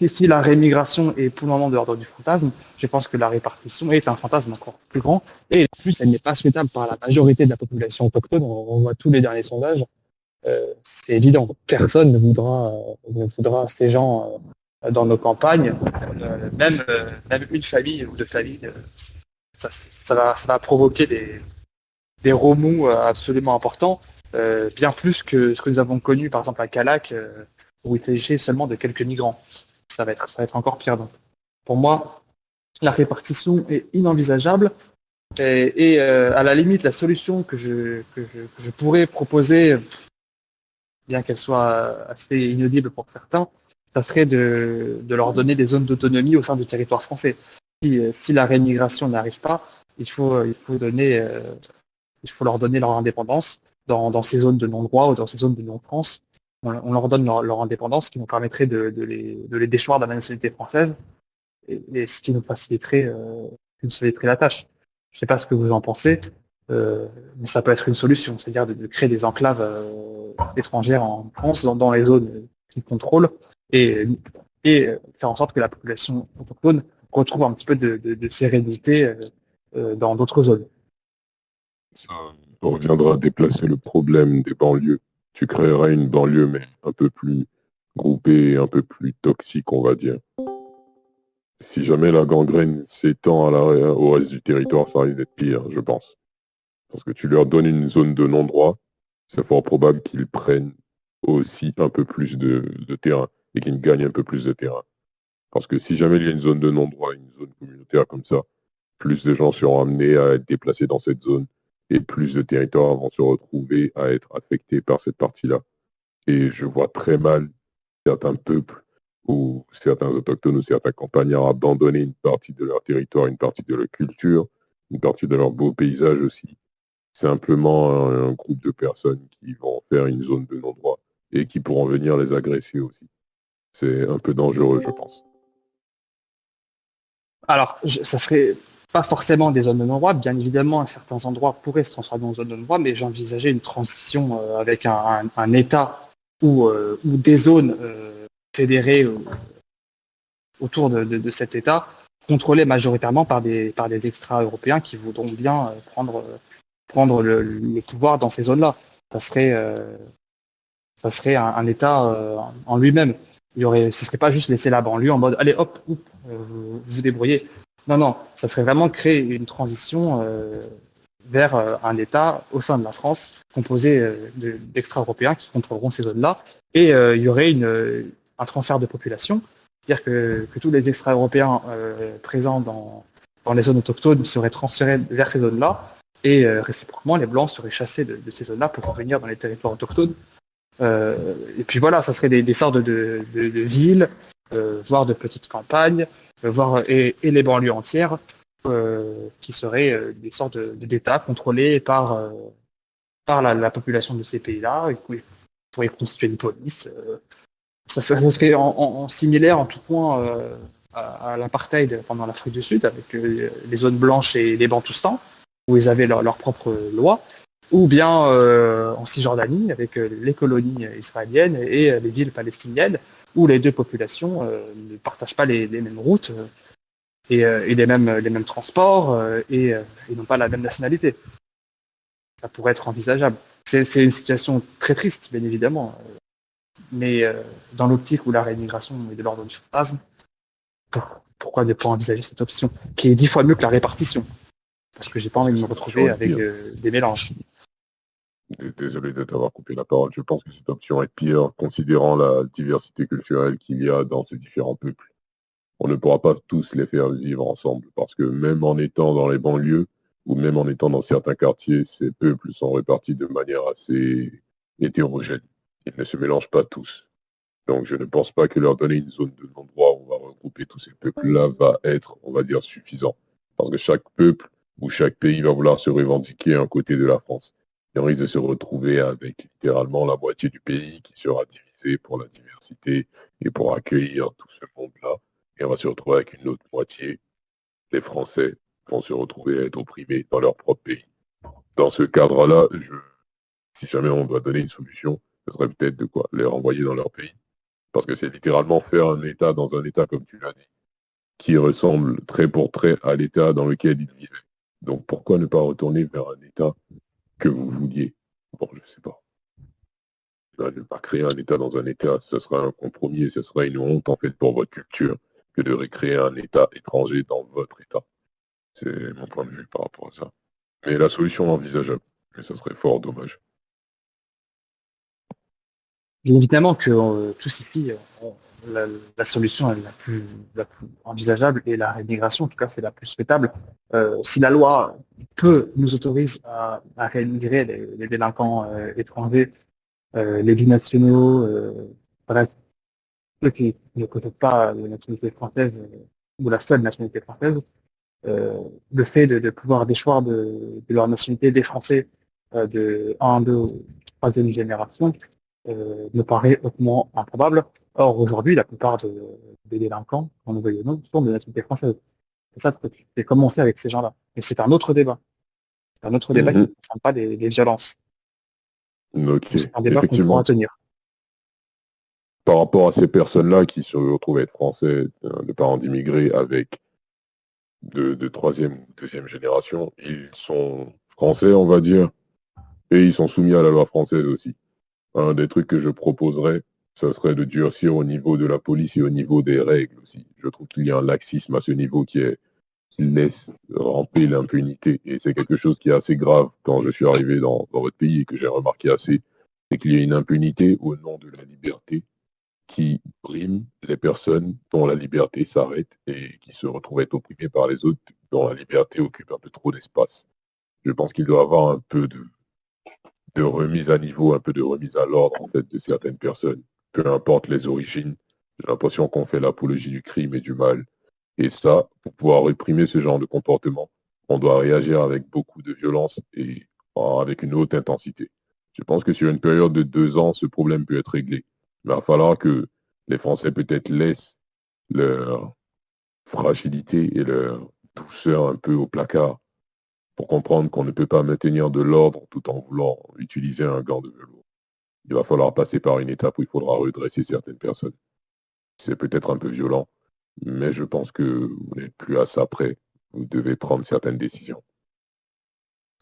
si la rémigration est pour le moment de l'ordre du fantasme, je pense que la répartition est un fantasme encore plus grand et en plus elle n'est pas souhaitable par la majorité de la population autochtone. On voit tous les derniers sondages. C'est évident, personne ne voudra ces gens dans nos campagnes, même une famille ou deux familles, ça va provoquer des remous absolument importants, bien plus que ce que nous avons connu par exemple à Calac, où il s'agissait seulement de quelques migrants. Ça va être encore pire. Donc, pour moi, la répartition est inenvisageable et à la limite, la solution que je pourrais proposer, bien qu'elle soit assez inaudible pour certains, ça serait de leur donner des zones d'autonomie au sein du territoire français. Si la rémigration n'arrive pas, il faut leur donner leur indépendance dans ces zones de non-droit ou dans ces zones de non-France. On leur donne leur indépendance, ce qui nous permettrait de les déchoir de la nationalité française et ce qui nous faciliterait la tâche. Je ne sais pas ce que vous en pensez, mais ça peut être une solution, c'est-à-dire de créer des enclaves étrangères en France dans les zones qu'ils contrôlent et faire en sorte que la population autochtone retrouve un petit peu de sérénité dans d'autres zones. Ça reviendra à déplacer le problème des banlieues. Tu créerais une banlieue, mais un peu plus groupée et un peu plus toxique, on va dire. Si jamais la gangrène s'étend au reste du territoire, ça risque d'être pire, je pense. Parce que tu leur donnes une zone de non-droit, c'est fort probable qu'ils prennent aussi un peu plus de terrain et qu'ils gagnent un peu plus de terrain. Parce que si jamais il y a une zone de non-droit, une zone communautaire comme ça, plus de gens seront amenés à être déplacés dans cette zone et plus de territoires vont se retrouver à être affectés par cette partie-là. Et je vois très mal certains peuples ou certains autochtones ou certains campagnards abandonner une partie de leur territoire, une partie de leur culture, une partie de leur beau paysage aussi. Simplement un groupe de personnes qui vont faire une zone de non-droit et qui pourront venir les agresser aussi. C'est un peu dangereux, je pense. Alors, ça serait pas forcément des zones de non-droit. Bien évidemment, certains endroits pourraient se transformer en zones de non-droit, mais j'envisageais une transition avec un État ou des zones fédérées autour de cet État, contrôlées majoritairement par des extra-européens qui voudront bien prendre le pouvoir dans ces zones-là. Ça serait un État en lui-même. Ce serait pas juste laisser la banlieue en mode allez hop, vous vous débrouillez. Non, ça serait vraiment créer une transition vers un État au sein de la France composé d'extra-européens qui contrôleront ces zones-là. Et il y aurait un transfert de population, c'est-à-dire que tous les extra-européens présents dans les zones autochtones seraient transférés vers ces zones-là. Et réciproquement, les Blancs seraient chassés de ces zones-là pour revenir dans les territoires autochtones. Et puis voilà, ça serait des sortes de villes, voire de petites campagnes, et les banlieues entières, qui seraient des sortes d'États contrôlés par la population de ces pays-là, et qui pourraient constituer une police. Ça serait en similaire en tout point à l'apartheid pendant l'Afrique du Sud, avec les zones blanches et les Bantoustans, où ils avaient leur propre loi, ou bien en Cisjordanie, avec les colonies israéliennes et les villes palestiniennes, où les deux populations ne partagent pas les mêmes routes et les mêmes transports et n'ont pas la même nationalité. Ça pourrait être envisageable. C'est une situation très triste, bien évidemment, mais dans l'optique où la rémigration est de l'ordre du fantasme, pourquoi ne pas envisager cette option, qui est 10 fois mieux que la répartition? Parce que j'ai pas envie de me retrouver avec des mélanges. Désolé de t'avoir coupé la parole. Je pense que cette option est pire, considérant la diversité culturelle qu'il y a dans ces différents peuples. On ne pourra pas tous les faire vivre ensemble, parce que même en étant dans les banlieues, ou même en étant dans certains quartiers, ces peuples sont répartis de manière assez hétérogène. Ils ne se mélangent pas tous. Donc je ne pense pas que leur donner une zone de non-droit où on va regrouper tous ces peuples-là va être, on va dire, suffisant. Parce que chaque peuple ou chaque pays va vouloir se revendiquer un côté de la France. Et on risque de se retrouver avec littéralement la moitié du pays qui sera divisé pour la diversité et pour accueillir tout ce monde-là. Et on va se retrouver avec une autre moitié, les Français, vont se retrouver à être opprimés dans leur propre pays. Dans ce cadre-là, si jamais on doit donner une solution, ce serait peut-être de quoi les renvoyer dans leur pays. Parce que c'est littéralement faire un État dans un État, comme tu l'as dit, qui ressemble trait pour trait à l'État dans lequel ils vivaient. Donc pourquoi ne pas retourner vers un État que vous vouliez? Bon, je sais pas. Ne pas créer un État dans un État, ce serait un compromis et ce serait une honte en fait pour votre culture que de recréer un État étranger dans votre État. C'est mon point de vue par rapport à ça. Mais la solution est envisageable, mais ça serait fort dommage. Bien évidemment que tous ici, la solution la plus envisageable est la rémigration, en tout cas c'est la plus souhaitable. Si la loi nous autorise à rémigrer les délinquants étrangers, les binationaux, bref, ceux qui ne possèdent pas la nationalité française ou la seule nationalité française, le fait de pouvoir déchoir de leur nationalité des Français de 1, 2, 3e génération me paraît hautement improbable. Or, aujourd'hui, la plupart des délinquants, en nous voyons, sont de nationalité française. C'est ça le truc. Et comment on fait avec ces gens-là? Mais c'est un autre débat. C'est un autre débat qui ne concerne pas les violences. Ok, C'est un débat qu'on effectivement. pourra tenir. Par rapport à ces personnes-là qui se retrouvent être français, de parents d'immigrés avec de 3e ou 2e génération, ils sont français, on va dire, et ils sont soumis à la loi française aussi. Un des trucs que je proposerais, ce serait de durcir au niveau de la police et au niveau des règles aussi. Je trouve qu'il y a un laxisme à ce niveau qui laisse ramper l'impunité. Et c'est quelque chose qui est assez grave quand je suis arrivé dans votre pays et que j'ai remarqué assez, c'est qu'il y a une impunité au nom de la liberté qui brime les personnes dont la liberté s'arrête et qui se retrouvent être opprimées par les autres dont la liberté occupe un peu trop d'espace. Je pense qu'il doit y avoir un peu de remise à niveau, un peu de remise à l'ordre en fait de certaines personnes, peu importe les origines. J'ai l'impression qu'on fait l'apologie du crime et du mal. Et ça, pour pouvoir réprimer ce genre de comportement, on doit réagir avec beaucoup de violence et avec une haute intensité. Je pense que sur une période de 2 ans, ce problème peut être réglé. Mais il va falloir que les Français peut-être laissent leur fragilité et leur douceur un peu au placard pour comprendre qu'on ne peut pas maintenir de l'ordre tout en voulant utiliser un gant de velours. Il va falloir passer par une étape où il faudra redresser certaines personnes. C'est peut-être un peu violent, mais je pense que vous n'êtes plus à ça près. Vous devez prendre certaines décisions.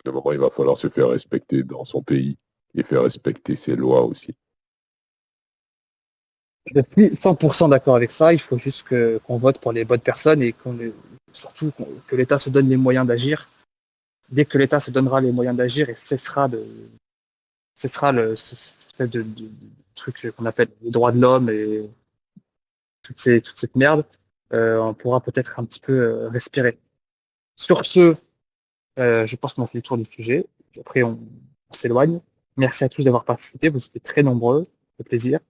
De moment, il va falloir se faire respecter dans son pays et faire respecter ses lois aussi. Je suis 100% d'accord avec ça. Il faut juste qu'on vote pour les bonnes personnes et surtout que l'État se donne les moyens d'agir. Dès que l'État se donnera les moyens d'agir et cessera cette espèce de truc qu'on appelle les droits de l'homme et toute cette merde, on pourra peut-être un petit peu respirer. Sur ce, je pense qu'on a fait le tour du sujet. Après, on s'éloigne. Merci à tous d'avoir participé. Vous étiez très nombreux. Ça fait plaisir.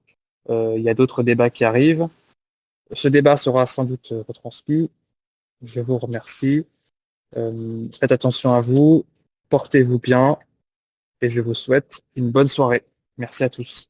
Il y a d'autres débats qui arrivent. Ce débat sera sans doute retransmis. Je vous remercie. Faites attention à vous. Portez-vous bien. Et je vous souhaite une bonne soirée. Merci à tous.